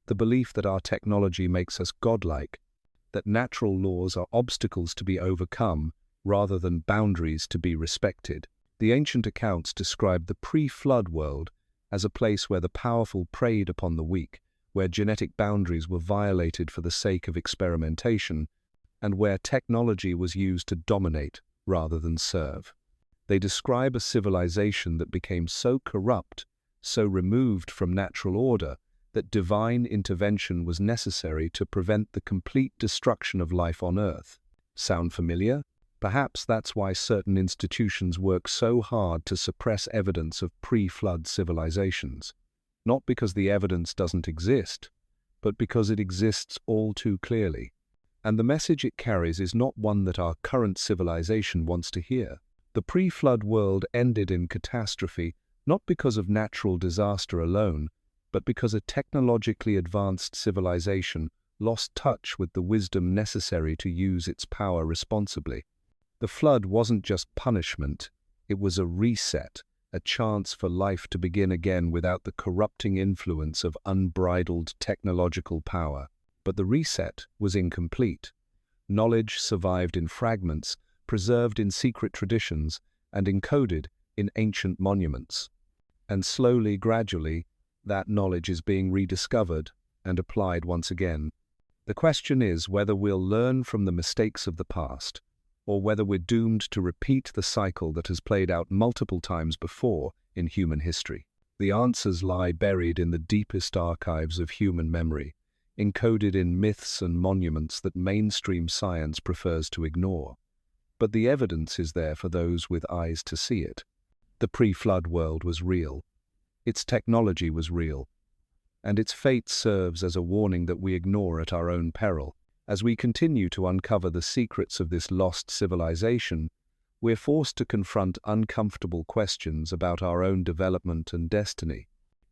[SPEAKER 1] the belief that our technology makes us godlike, that natural laws are obstacles to be overcome rather than boundaries to be respected. The ancient accounts describe the pre-flood world as a place where the powerful preyed upon the weak, where genetic boundaries were violated for the sake of experimentation, and where technology was used to dominate rather than serve. They describe a civilization that became so corrupt, so removed from natural order, that divine intervention was necessary to prevent the complete destruction of life on Earth. Sound familiar? Perhaps that's why certain institutions work so hard to suppress evidence of pre-flood civilizations. Not because the evidence doesn't exist, but because it exists all too clearly. And the message it carries is not one that our current civilization wants to hear. The pre-flood world ended in catastrophe not because of natural disaster alone, but because a technologically advanced civilization lost touch with the wisdom necessary to use its power responsibly. The flood wasn't just punishment, it was a reset, a chance for life to begin again without the corrupting influence of unbridled technological power. But the reset was incomplete. Knowledge survived in fragments, preserved in secret traditions and encoded in ancient monuments. And slowly, gradually, that knowledge is being rediscovered and applied once again. The question is whether we'll learn from the mistakes of the past, or whether we're doomed to repeat the cycle that has played out multiple times before in human history. The answers lie buried in the deepest archives of human memory, encoded in myths and monuments that mainstream science prefers to ignore. But the evidence is there for those with eyes to see it. The pre-flood world was real. Its technology was real. And its fate serves as a warning that we ignore at our own peril. As we continue to uncover the secrets of this lost civilization, we're forced to confront uncomfortable questions about our own development and destiny.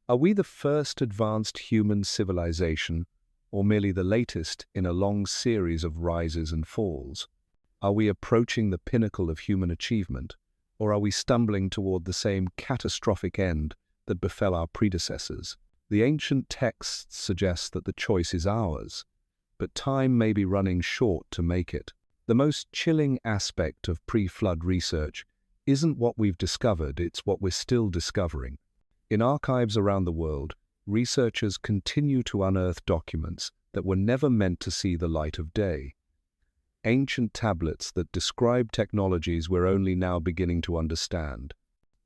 [SPEAKER 1] Are we the first advanced human civilization, or merely the latest in a long series of rises and falls? Are we approaching the pinnacle of human achievement, or are we stumbling toward the same catastrophic end that befell our predecessors? The ancient texts suggest that the choice is ours, but time may be running short to make it. The most chilling aspect of pre-flood research isn't what we've discovered, it's what we're still discovering. In archives around the world, researchers continue to unearth documents that were never meant to see the light of day. Ancient tablets that describe technologies we're only now beginning to understand.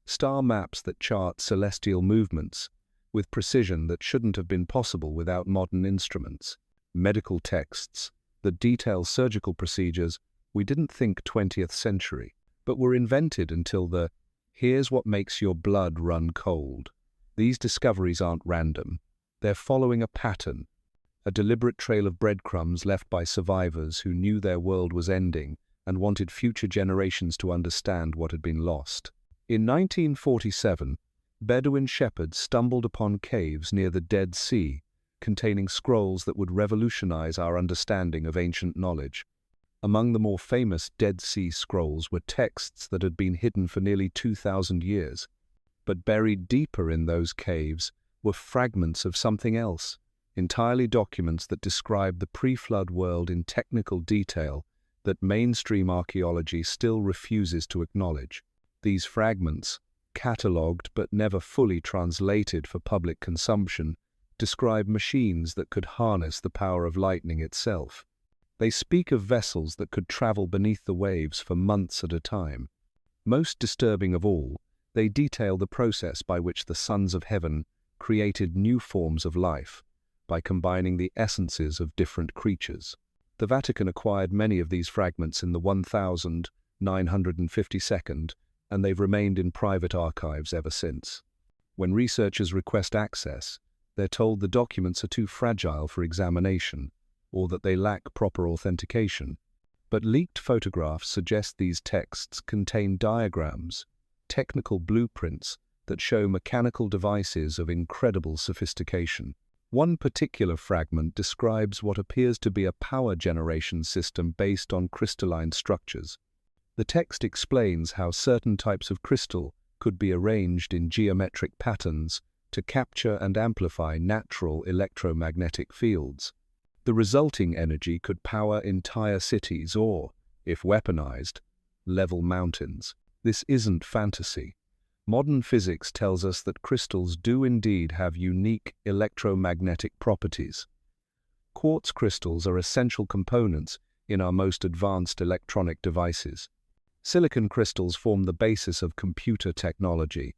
[SPEAKER 1] Star maps that chart celestial movements with precision that shouldn't have been possible without modern instruments. Medical texts that detail surgical procedures we didn't think 20th century, but were invented until the "here's what makes your blood run cold." These discoveries aren't random. They're following a pattern, a deliberate trail of breadcrumbs left by survivors who knew their world was ending and wanted future generations to understand what had been lost. In 1947, Bedouin shepherds stumbled upon caves near the Dead Sea containing scrolls that would revolutionize our understanding of ancient knowledge. Among the more famous Dead Sea Scrolls were texts that had been hidden for nearly 2,000 years. But buried deeper in those caves were fragments of something else, entirely documents that describe the pre-flood world in technical detail that mainstream archaeology still refuses to acknowledge. These fragments, catalogued but never fully translated for public consumption, describe machines that could harness the power of lightning itself. They speak of vessels that could travel beneath the waves for months at a time. Most disturbing of all, they detail the process by which the sons of heaven created new forms of life, by combining the essences of different creatures. The Vatican acquired many of these fragments in the 1952, and they've remained in private archives ever since. When researchers request access, they're told the documents are too fragile for examination, or that they lack proper authentication. But leaked photographs suggest these texts contain diagrams, technical blueprints that show mechanical devices of incredible sophistication. One particular fragment describes what appears to be a power generation system based on crystalline structures. The text explains how certain types of crystal could be arranged in geometric patterns to capture and amplify natural electromagnetic fields. The resulting energy could power entire cities or, if weaponized, level mountains. This isn't fantasy. Modern physics tells us that crystals do indeed have unique electromagnetic properties. Quartz crystals are essential components in our most advanced electronic devices. Silicon crystals form the basis of computer technology.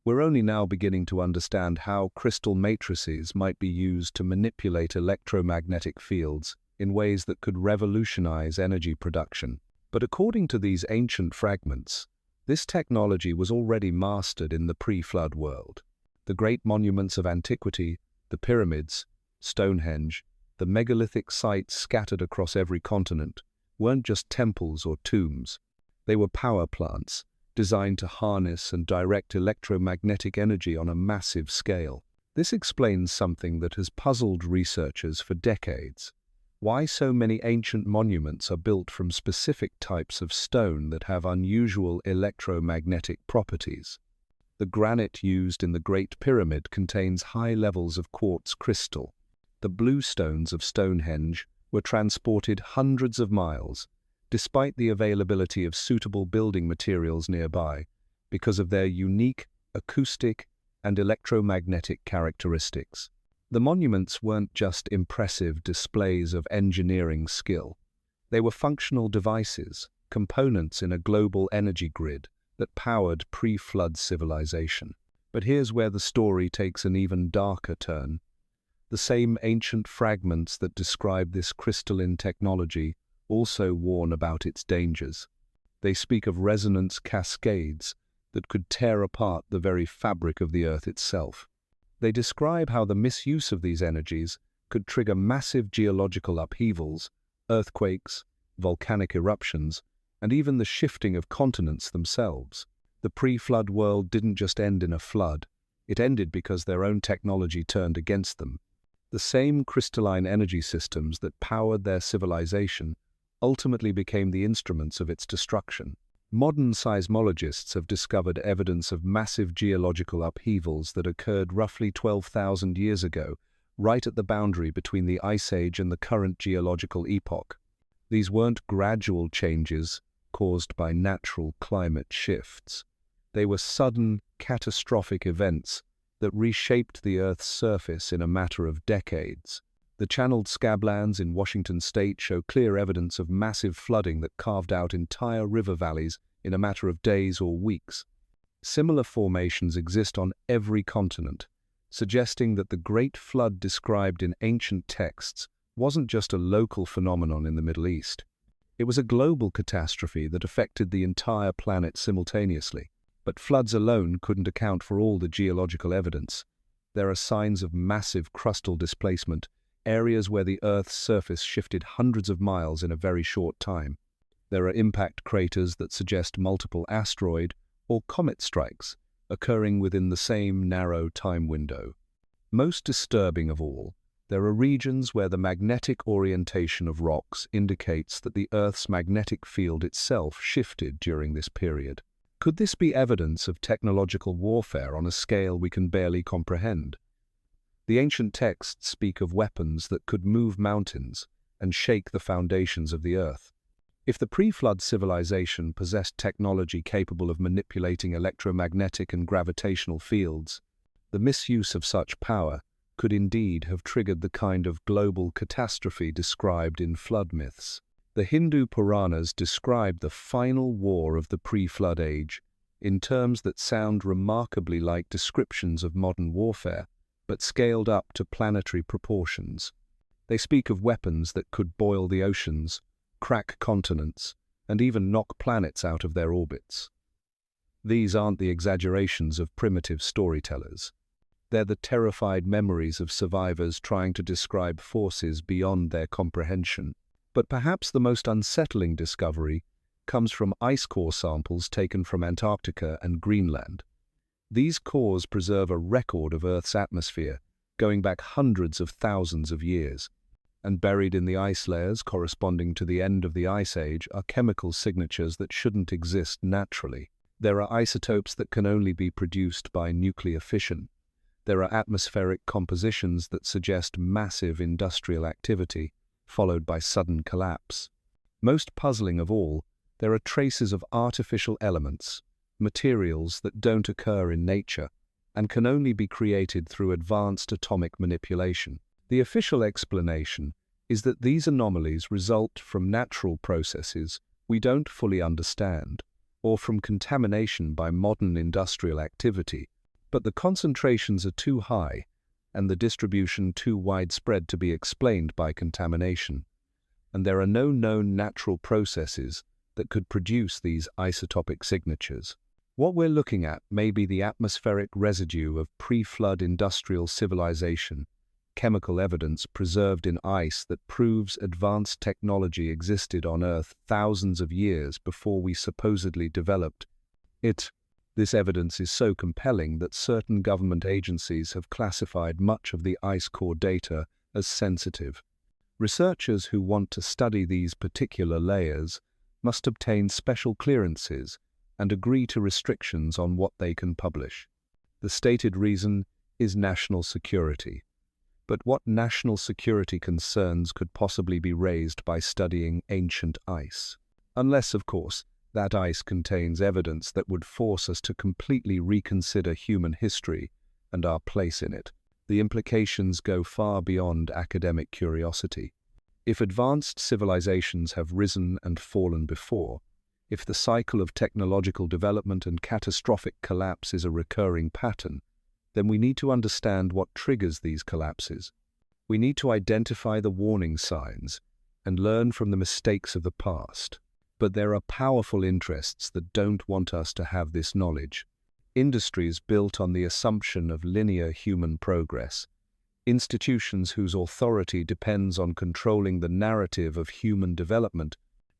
[SPEAKER 1] We're only now beginning to understand how crystal matrices might be used to manipulate electromagnetic fields in ways that could revolutionize energy production. But according to these ancient fragments, this technology was already mastered in the pre-flood world. The great monuments of antiquity, the pyramids, Stonehenge, the megalithic sites scattered across every continent, weren't just temples or tombs. They were power plants, designed to harness and direct electromagnetic energy on a massive scale. This explains something that has puzzled researchers for decades. Why so many ancient monuments are built from specific types of stone that have unusual electromagnetic properties. The granite used in the Great Pyramid contains high levels of quartz crystal. The blue stones of Stonehenge were transported hundreds of miles, despite the availability of suitable building materials nearby, because of their unique acoustic and electromagnetic characteristics. The monuments weren't just impressive displays of engineering skill. They were functional devices, components in a global energy grid that powered pre-flood civilization. But here's where the story takes an even darker turn. The same ancient fragments that describe this crystalline technology also warn about its dangers. They speak of resonance cascades that could tear apart the very fabric of the Earth itself. They describe how the misuse of these energies could trigger massive geological upheavals, earthquakes, volcanic eruptions, and even the shifting of continents themselves. The pre-flood world didn't just end in a flood, it ended because their own technology turned against them. The same crystalline energy systems that powered their civilization ultimately became the instruments of its destruction. Modern seismologists have discovered evidence of massive geological upheavals that occurred roughly 12,000 years ago, right at the boundary between the Ice Age and the current geological epoch. These weren't gradual changes caused by natural climate shifts. They were sudden, catastrophic events that reshaped the Earth's surface in a matter of decades. The channeled scablands in Washington state show clear evidence of massive flooding that carved out entire river valleys in a matter of days or weeks. Similar formations exist on every continent, suggesting that the Great Flood described in ancient texts wasn't just a local phenomenon in the Middle East. It was a global catastrophe that affected the entire planet simultaneously. But floods alone couldn't account for all the geological evidence. There are signs of massive crustal displacement, areas where the Earth's surface shifted hundreds of miles in a very short time. There are impact craters that suggest multiple asteroid or comet strikes occurring within the same narrow time window. Most disturbing of all, there are regions where the magnetic orientation of rocks indicates that the Earth's magnetic field itself shifted during this period. Could this be evidence of technological warfare on a scale we can barely comprehend? The ancient texts speak of weapons that could move mountains and shake the foundations of the Earth. If the pre-flood civilization possessed technology capable of manipulating electromagnetic and gravitational fields, the misuse of such power could indeed have triggered the kind of global catastrophe described in flood myths. The Hindu Puranas describe the final war of the pre-flood age in terms that sound remarkably like descriptions of modern warfare, but scaled up to planetary proportions. They speak of weapons that could boil the oceans, crack continents, and even knock planets out of their orbits. These aren't the exaggerations of primitive storytellers. They're the terrified memories of survivors trying to describe forces beyond their comprehension. But perhaps the most unsettling discovery comes from ice core samples taken from Antarctica and Greenland. These cores preserve a record of Earth's atmosphere, going back hundreds of thousands of years. And buried in the ice layers corresponding to the end of the Ice Age are chemical signatures that shouldn't exist naturally. There are isotopes that can only be produced by nuclear fission. There are atmospheric compositions that suggest massive industrial activity, followed by sudden collapse. Most puzzling of all, there are traces of artificial elements, materials that don't occur in nature and can only be created through advanced atomic manipulation. The official explanation is that these anomalies result from natural processes we don't fully understand, or from contamination by modern industrial activity, but the concentrations are too high and the distribution too widespread to be explained by contamination, and there are no known natural processes that could produce these isotopic signatures. What we're looking at may be the atmospheric residue of pre-flood industrial civilization, chemical evidence preserved in ice that proves advanced technology existed on Earth thousands of years before we supposedly developed it. This evidence is so compelling that certain government agencies have classified much of the ice core data as sensitive. Researchers who want to study these particular layers must obtain special clearances and agree to restrictions on what they can publish. The stated reason is national security. But what national security concerns could possibly be raised by studying ancient ice? Unless, of course, that ice contains evidence that would force us to completely reconsider human history and our place in it. The implications go far beyond academic curiosity. If advanced civilizations have risen and fallen before, if the cycle of technological development and catastrophic collapse is a recurring pattern, then we need to understand what triggers these collapses. We need to identify the warning signs and learn from the mistakes of the past. But there are powerful interests that don't want us to have this knowledge. Industries built on the assumption of linear human progress. Institutions whose authority depends on controlling the narrative of human development.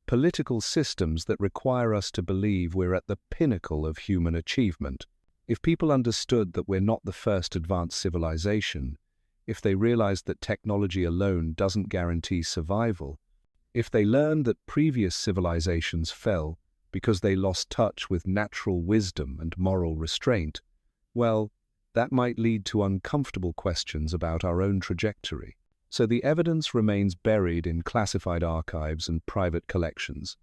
[SPEAKER 1] Political systems that require us to believe we're at the pinnacle of human achievement. If people understood that we're not the first advanced civilization, if they realized that technology alone doesn't guarantee survival, if they learned that previous civilizations fell because they lost touch with natural wisdom and moral restraint, well, that might lead to uncomfortable questions about our own trajectory. So the evidence remains buried in classified archives and private collections.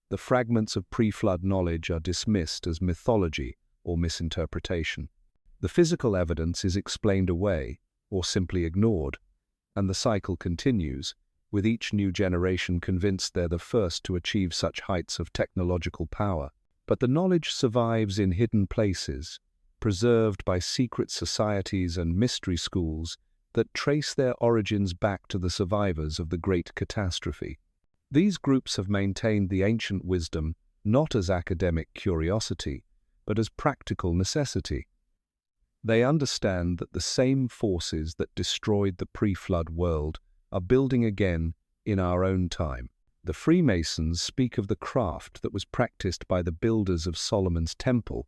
[SPEAKER 1] The fragments of pre-flood knowledge are dismissed as mythology or misinterpretation. The physical evidence is explained away or simply ignored, and the cycle continues, with each new generation convinced they're the first to achieve such heights of technological power. But the knowledge survives in hidden places, preserved by secret societies and mystery schools that trace their origins back to the survivors of the Great Catastrophe. These groups have maintained the ancient wisdom not as academic curiosity, but as practical necessity. They understand that the same forces that destroyed the pre-flood world are building again in our own time. The Freemasons speak of the craft that was practiced by the builders of Solomon's temple,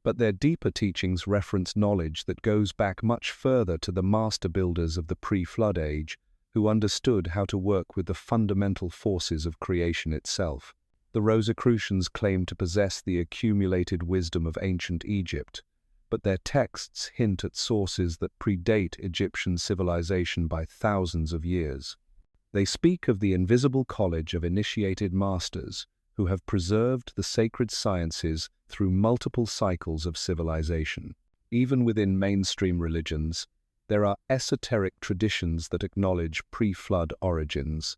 [SPEAKER 1] but their deeper teachings reference knowledge that goes back much further to the master builders of the pre-flood age, who understood how to work with the fundamental forces of creation itself. The Rosicrucians claim to possess the accumulated wisdom of ancient Egypt, but their texts hint at sources that predate Egyptian civilization by thousands of years. They speak of the invisible college of initiated masters who have preserved the sacred sciences through multiple cycles of civilization. Even within mainstream religions, there are esoteric traditions that acknowledge pre-flood origins.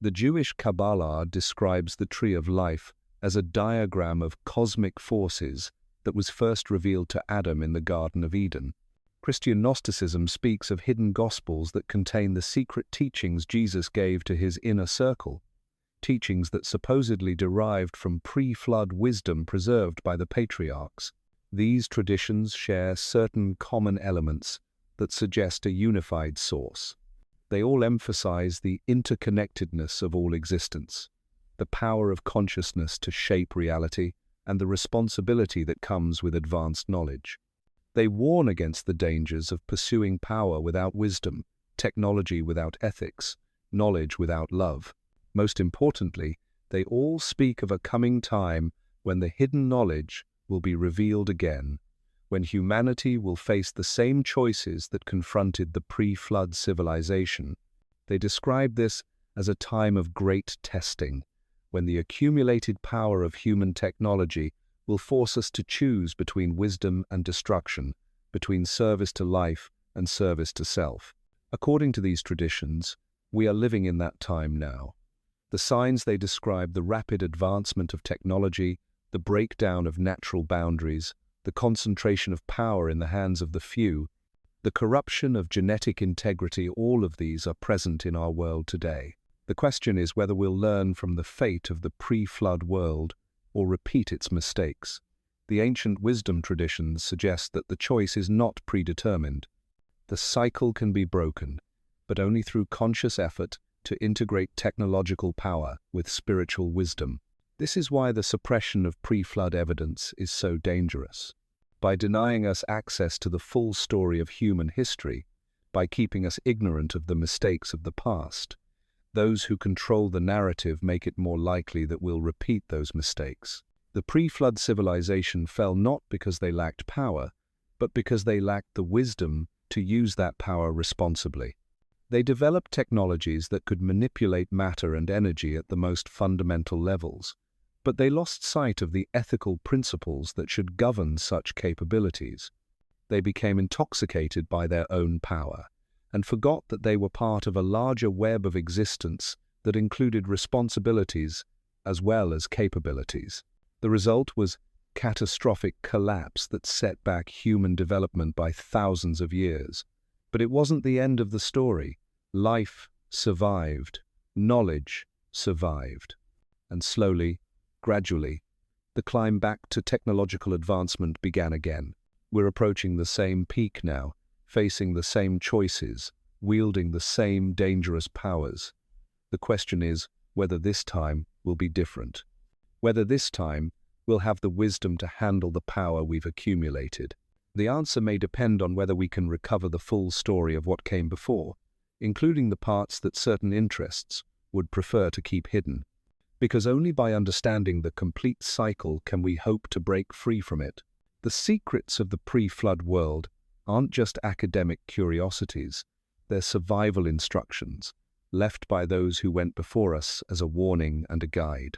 [SPEAKER 1] The Jewish Kabbalah describes the tree of life as a diagram of cosmic forces that was first revealed to Adam in the Garden of Eden. Christian Gnosticism speaks of hidden gospels that contain the secret teachings Jesus gave to his inner circle, teachings that supposedly derived from pre-flood wisdom preserved by the patriarchs. These traditions share certain common elements that suggest a unified source. They all emphasize the interconnectedness of all existence, the power of consciousness to shape reality, and the responsibility that comes with advanced knowledge. They warn against the dangers of pursuing power without wisdom, technology without ethics, knowledge without love. Most importantly, they all speak of a coming time when the hidden knowledge will be revealed again, when humanity will face the same choices that confronted the pre-flood civilization. They describe this as a time of great testing, when the accumulated power of human technology will force us to choose between wisdom and destruction, between service to life and service to self. According to these traditions, we are living in that time now. The signs they describe: the rapid advancement of technology, the breakdown of natural boundaries, the concentration of power in the hands of the few, the corruption of genetic integrity, all of these are present in our world today. The question is whether we'll learn from the fate of the pre-flood world or repeat its mistakes. The ancient wisdom traditions suggest that the choice is not predetermined. The cycle can be broken, but only through conscious effort to integrate technological power with spiritual wisdom. This is why the suppression of pre-flood evidence is so dangerous. By denying us access to the full story of human history, by keeping us ignorant of the mistakes of the past, those who control the narrative make it more likely that we'll repeat those mistakes. The pre-flood civilization fell not because they lacked power, but because they lacked the wisdom to use that power responsibly. They developed technologies that could manipulate matter and energy at the most fundamental levels, But they lost sight of the ethical principles that should govern such capabilities. They became intoxicated by their own power, and forgot that they were part of a larger web of existence that included responsibilities as well as capabilities. The result was catastrophic collapse that set back human development by thousands of years. But it wasn't the end of the story. Life survived. Knowledge survived. And slowly, gradually, the climb back to technological advancement began again. We're approaching the same peak now, facing the same choices, wielding the same dangerous powers. The question is whether this time will be different. Whether this time we'll have the wisdom to handle the power we've accumulated. The answer may depend on whether we can recover the full story of what came before, including the parts that certain interests would prefer to keep hidden. Because only by understanding the complete cycle can we hope to break free from it. The secrets of the pre-flood world aren't just academic curiosities, they're survival instructions, left by those who went before us as a warning and a guide.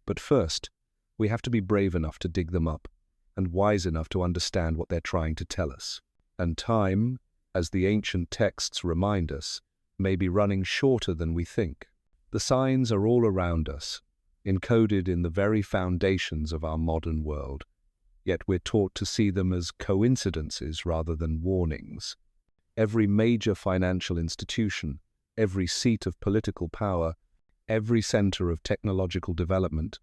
[SPEAKER 1] But first, we have to be brave enough to dig them up, and wise enough to understand what they're trying to tell us. And time, as the ancient texts remind us, may be running shorter than we think. The signs are all around us, encoded in the very foundations of our modern world, yet we're taught to see them as coincidences rather than warnings. Every major financial institution, every seat of political power, every center of technological development,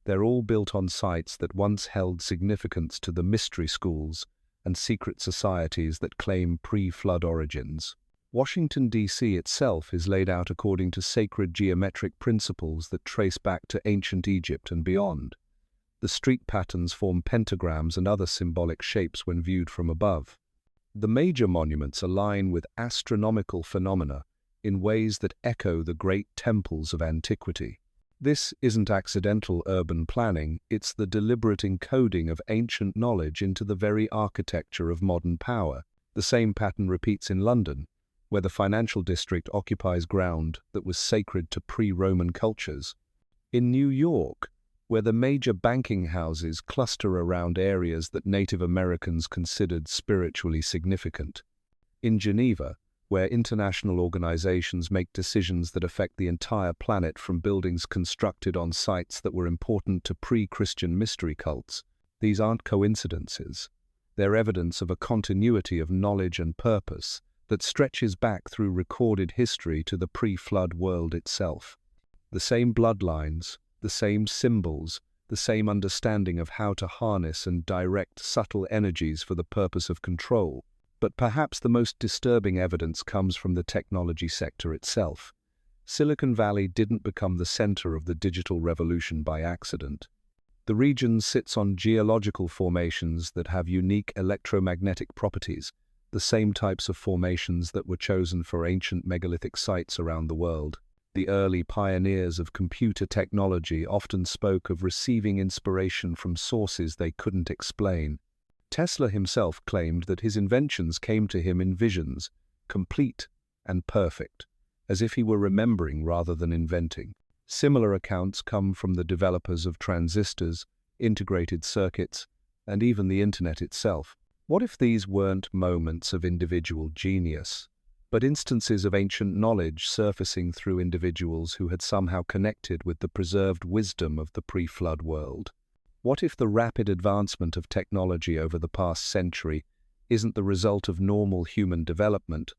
[SPEAKER 1] they're all built on sites that once held significance to the mystery schools and secret societies that claim pre-flood origins. Washington, D.C. itself is laid out according to sacred geometric principles that trace back to ancient Egypt and beyond. The street patterns form pentagrams and other symbolic shapes when viewed from above. The major monuments align with astronomical phenomena in ways that echo the great temples of antiquity. This isn't accidental urban planning, it's the deliberate encoding of ancient knowledge into the very architecture of modern power. The same pattern repeats in London, where the financial district occupies ground that was sacred to pre-Roman cultures. In New York, where the major banking houses cluster around areas that Native Americans considered spiritually significant. In Geneva, where international organizations make decisions that affect the entire planet from buildings constructed on sites that were important to pre-Christian mystery cults. These aren't coincidences. They're evidence of a continuity of knowledge and purpose that stretches back through recorded history to the pre-flood world itself. The same bloodlines, the same symbols, the same understanding of how to harness and direct subtle energies for the purpose of control. But perhaps the most disturbing evidence comes from the technology sector itself. Silicon Valley didn't become the center of the digital revolution by accident. The region sits on geological formations that have unique electromagnetic properties, the same types of formations that were chosen for ancient megalithic sites around the world. The early pioneers of computer technology often spoke of receiving inspiration from sources they couldn't explain. Tesla himself claimed that his inventions came to him in visions, complete and perfect, as if he were remembering rather than inventing. Similar accounts come from the developers of transistors, integrated circuits, and even the internet itself. What if these weren't moments of individual genius, but instances of ancient knowledge surfacing through individuals who had somehow connected with the preserved wisdom of the pre-flood world? What if the rapid advancement of technology over the past century isn't the result of normal human development,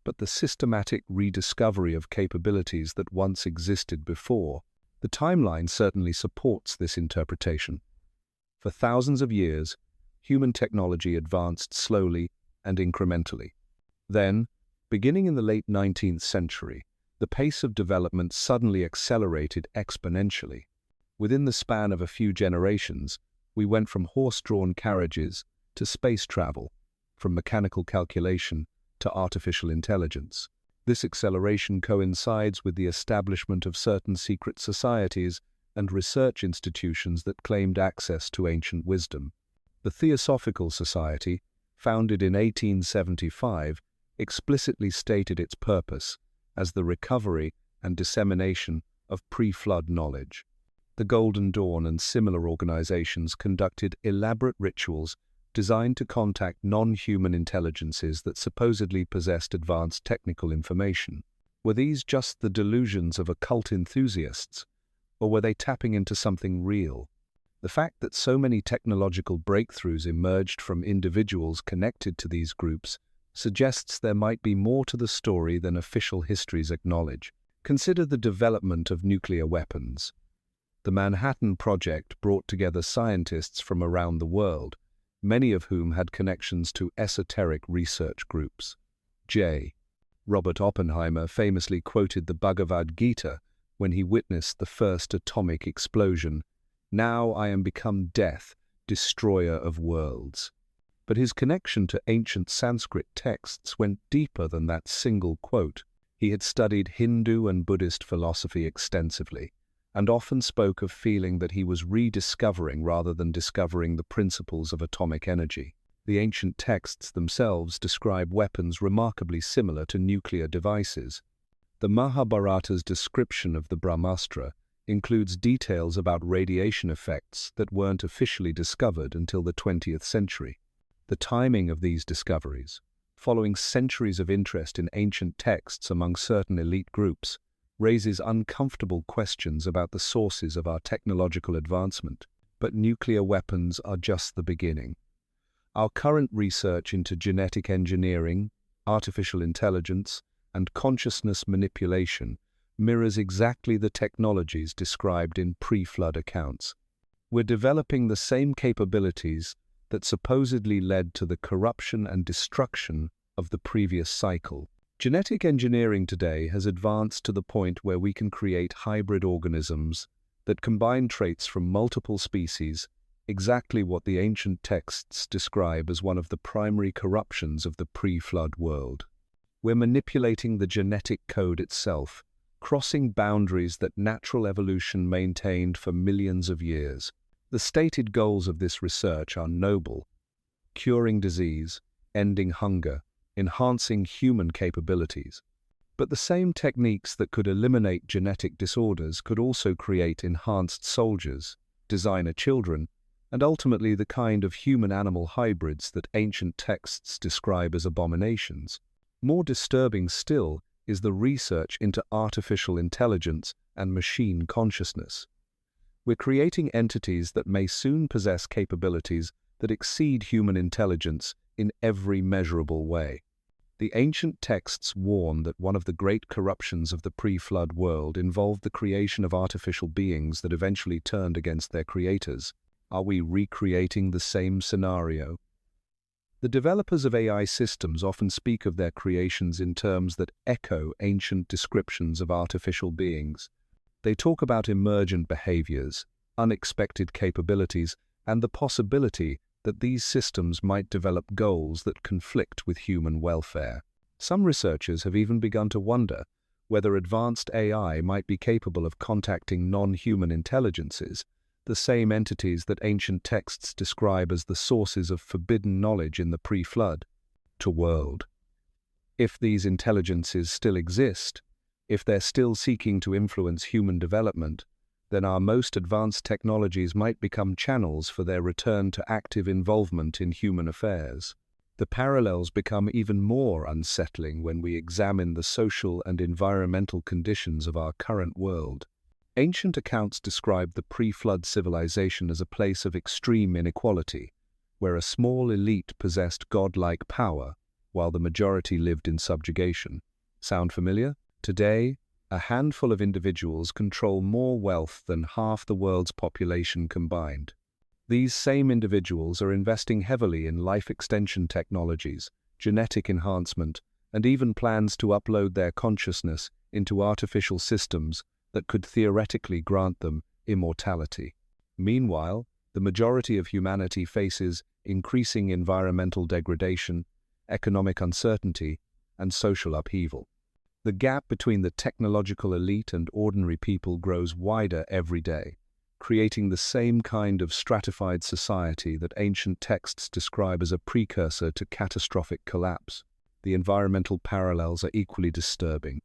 [SPEAKER 1] but the systematic rediscovery of capabilities that once existed before? The timeline certainly supports this interpretation. For thousands of years, human technology advanced slowly and incrementally. Then, beginning in the late 19th century, the pace of development suddenly accelerated exponentially. Within the span of a few generations, we went from horse-drawn carriages to space travel, from mechanical calculation to artificial intelligence. This acceleration coincides with the establishment of certain secret societies and research institutions that claimed access to ancient wisdom. The Theosophical Society, founded in 1875, explicitly stated its purpose as the recovery and dissemination of pre-flood knowledge. The Golden Dawn and similar organizations conducted elaborate rituals designed to contact non-human intelligences that supposedly possessed advanced technical information. Were these just the delusions of occult enthusiasts, or were they tapping into something real? The fact that so many technological breakthroughs emerged from individuals connected to these groups suggests there might be more to the story than official histories acknowledge. Consider the development of nuclear weapons. The Manhattan Project brought together scientists from around the world, many of whom had connections to esoteric research groups. Robert Oppenheimer famously quoted the Bhagavad Gita when he witnessed the first atomic explosion. "Now I am become death, destroyer of worlds." But his connection to ancient Sanskrit texts went deeper than that single quote. He had studied Hindu and Buddhist philosophy extensively, and often spoke of feeling that he was rediscovering rather than discovering the principles of atomic energy. The ancient texts themselves describe weapons remarkably similar to nuclear devices. The Mahabharata's description of the Brahmastra includes details about radiation effects that weren't officially discovered until the 20th century. The timing of these discoveries, following centuries of interest in ancient texts among certain elite groups, raises uncomfortable questions about the sources of our technological advancement. But nuclear weapons are just the beginning. Our current research into genetic engineering, artificial intelligence, and consciousness manipulation mirrors exactly the technologies described in pre-flood accounts. We're developing the same capabilities that supposedly led to the corruption and destruction of the previous cycle. Genetic engineering today has advanced to the point where we can create hybrid organisms that combine traits from multiple species, exactly what the ancient texts describe as one of the primary corruptions of the pre-flood world. We're manipulating the genetic code itself, crossing boundaries that natural evolution maintained for millions of years. The stated goals of this research are noble: curing disease, ending hunger, enhancing human capabilities. But the same techniques that could eliminate genetic disorders could also create enhanced soldiers, designer children, and ultimately the kind of human-animal hybrids that ancient texts describe as abominations. More disturbing still is the research into artificial intelligence and machine consciousness. We're creating entities that may soon possess capabilities that exceed human intelligence in every measurable way. The ancient texts warn that one of the great corruptions of the pre-flood world involved the creation of artificial beings that eventually turned against their creators. Are we recreating the same scenario? The developers of AI systems often speak of their creations in terms that echo ancient descriptions of artificial beings. They talk about emergent behaviors, unexpected capabilities, and the possibility that these systems might develop goals that conflict with human welfare. Some researchers have even begun to wonder whether advanced AI might be capable of contacting non-human intelligences, the same entities that ancient texts describe as the sources of forbidden knowledge in the pre-flood world. If these intelligences still exist, if they're still seeking to influence human development, then our most advanced technologies might become channels for their return to active involvement in human affairs. The parallels become even more unsettling when we examine the social and environmental conditions of our current world. Ancient accounts describe the pre-flood civilization as a place of extreme inequality, where a small elite possessed godlike power, while the majority lived in subjugation. Sound familiar? Today, a handful of individuals control more wealth than half the world's population combined. These same individuals are investing heavily in life extension technologies, genetic enhancement, and even plans to upload their consciousness into artificial systems that could theoretically grant them immortality. Meanwhile, the majority of humanity faces increasing environmental degradation, economic uncertainty, and social upheaval. The gap between the technological elite and ordinary people grows wider every day, creating the same kind of stratified society that ancient texts describe as a precursor to catastrophic collapse. The environmental parallels are equally disturbing.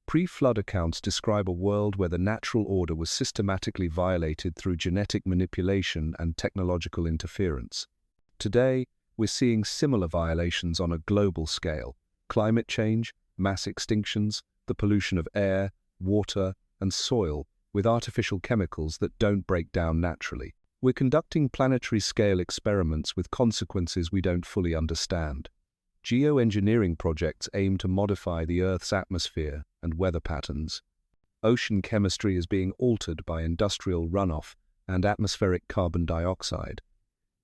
[SPEAKER 1] Pre-flood accounts describe a world where the natural order was systematically violated through genetic manipulation and technological interference. Today, we're seeing similar violations on a global scale: climate change, mass extinctions, the pollution of air, water, and soil with artificial chemicals that don't break down naturally. We're conducting planetary-scale experiments with consequences we don't fully understand. Geoengineering projects aim to modify the Earth's atmosphere and weather patterns. Ocean chemistry is being altered by industrial runoff and atmospheric carbon dioxide.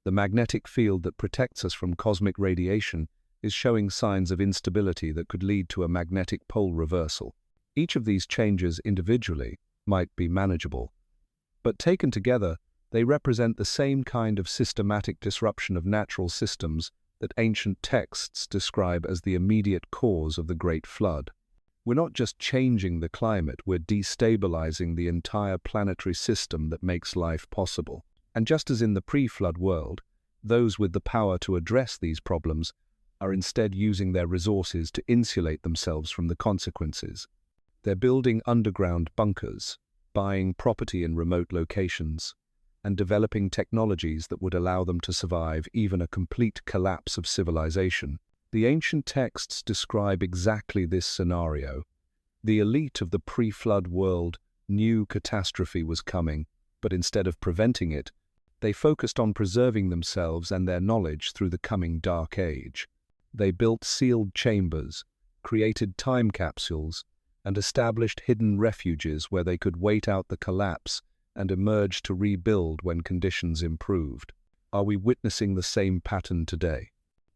[SPEAKER 1] The magnetic field that protects us from cosmic radiation is showing signs of instability that could lead to a magnetic pole reversal. Each of these changes individually might be manageable, but taken together, they represent the same kind of systematic disruption of natural systems that ancient texts describe as the immediate cause of the Great Flood. We're not just changing the climate, we're destabilizing the entire planetary system that makes life possible. And just as in the pre-flood world, those with the power to address these problems are instead using their resources to insulate themselves from the consequences. They're building underground bunkers, buying property in remote locations, and developing technologies that would allow them to survive even a complete collapse of civilization. The ancient texts describe exactly this scenario. The elite of the pre-flood world knew catastrophe was coming, but instead of preventing it, they focused on preserving themselves and their knowledge through the coming Dark Age. They built sealed chambers, created time capsules, and established hidden refuges where they could wait out the collapse and emerge to rebuild when conditions improved. Are we witnessing the same pattern today?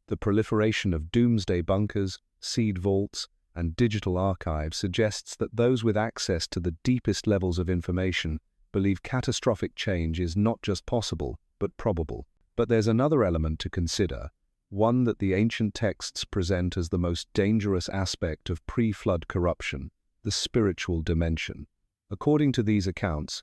[SPEAKER 1] The proliferation of doomsday bunkers, seed vaults, and digital archives suggests that those with access to the deepest levels of information believe catastrophic change is not just possible, but probable. But there's another element to consider, one that the ancient texts present as the most dangerous aspect of pre-flood corruption: the spiritual dimension. According to these accounts,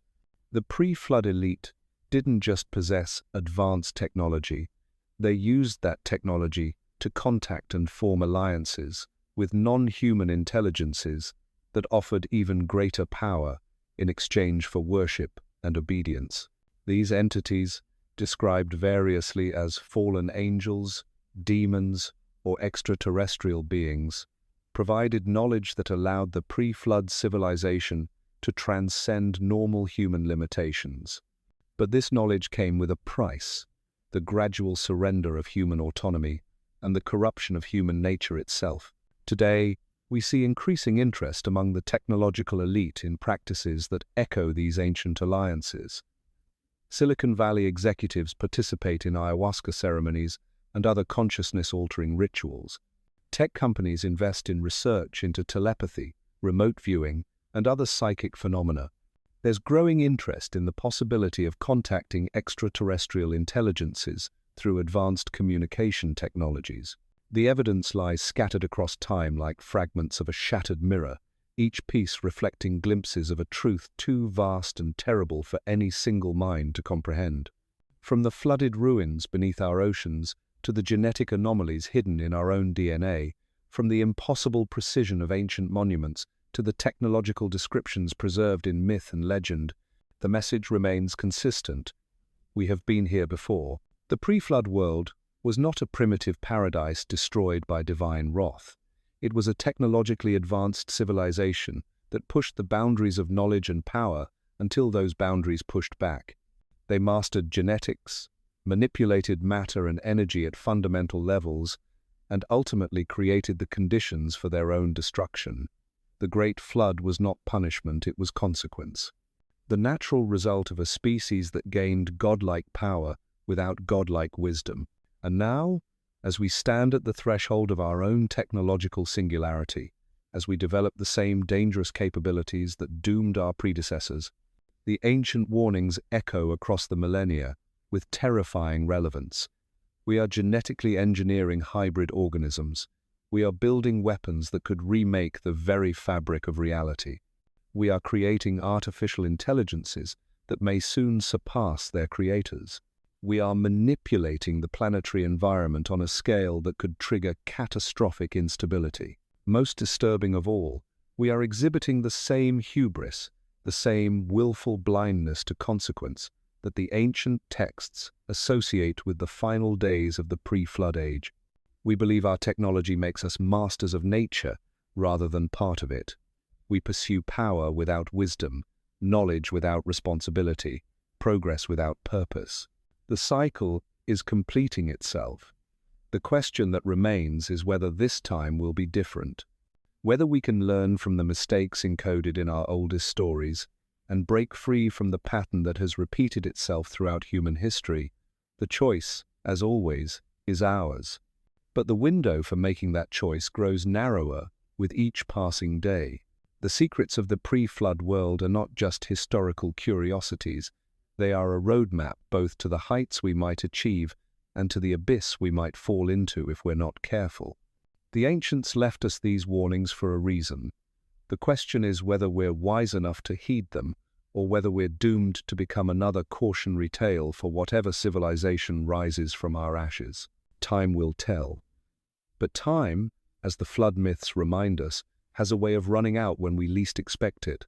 [SPEAKER 1] the pre-flood elite didn't just possess advanced technology, they used that technology to contact and form alliances with non-human intelligences that offered even greater power in exchange for worship and obedience. These entities, described variously as fallen angels, demons, or extraterrestrial beings, provided knowledge that allowed the pre-flood civilization to transcend normal human limitations. But this knowledge came with a price: the gradual surrender of human autonomy and the corruption of human nature itself. Today, we see increasing interest among the technological elite in practices that echo these ancient alliances. Silicon Valley executives participate in ayahuasca ceremonies and other consciousness-altering rituals. Tech companies invest in research into telepathy, remote viewing, and other psychic phenomena. There's growing interest in the possibility of contacting extraterrestrial intelligences through advanced communication technologies. The evidence lies scattered across time like fragments of a shattered mirror, each piece reflecting glimpses of a truth too vast and terrible for any single mind to comprehend. From the flooded ruins beneath our oceans to the genetic anomalies hidden in our own DNA, from the impossible precision of ancient monuments to the technological descriptions preserved in myth and legend, the message remains consistent. We have been here before. The pre-flood world was not a primitive paradise destroyed by divine wrath. It was a technologically advanced civilization that pushed the boundaries of knowledge and power until those boundaries pushed back. They mastered genetics, manipulated matter and energy at fundamental levels, and ultimately created the conditions for their own destruction. The Great Flood was not punishment, it was consequence. The natural result of a species that gained godlike power without godlike wisdom. And now, as we stand at the threshold of our own technological singularity, as we develop the same dangerous capabilities that doomed our predecessors, the ancient warnings echo across the millennia with terrifying relevance. We are genetically engineering hybrid organisms. We are building weapons that could remake the very fabric of reality. We are creating artificial intelligences that may soon surpass their creators. We are manipulating the planetary environment on a scale that could trigger catastrophic instability. Most disturbing of all, We are exhibiting the same hubris, the same willful blindness to consequence that the ancient texts associate with the final days of the pre-flood age. We believe our technology makes us masters of nature rather than part of it. We pursue power without wisdom, knowledge without responsibility, progress without purpose. The cycle is completing itself. The question that remains is whether this time will be different. Whether we can learn from the mistakes encoded in our oldest stories and break free from the pattern that has repeated itself throughout human history. The choice, as always, is ours. But the window for making that choice grows narrower with each passing day. The secrets of the pre-flood world are not just historical curiosities. They are a roadmap both to the heights we might achieve and to the abyss we might fall into if we're not careful. The ancients left us these warnings for a reason. The question is whether we're wise enough to heed them, or whether we're doomed to become another cautionary tale for whatever civilization rises from our ashes. Time will tell. But time, as the flood myths remind us, has a way of running out when we least expect it.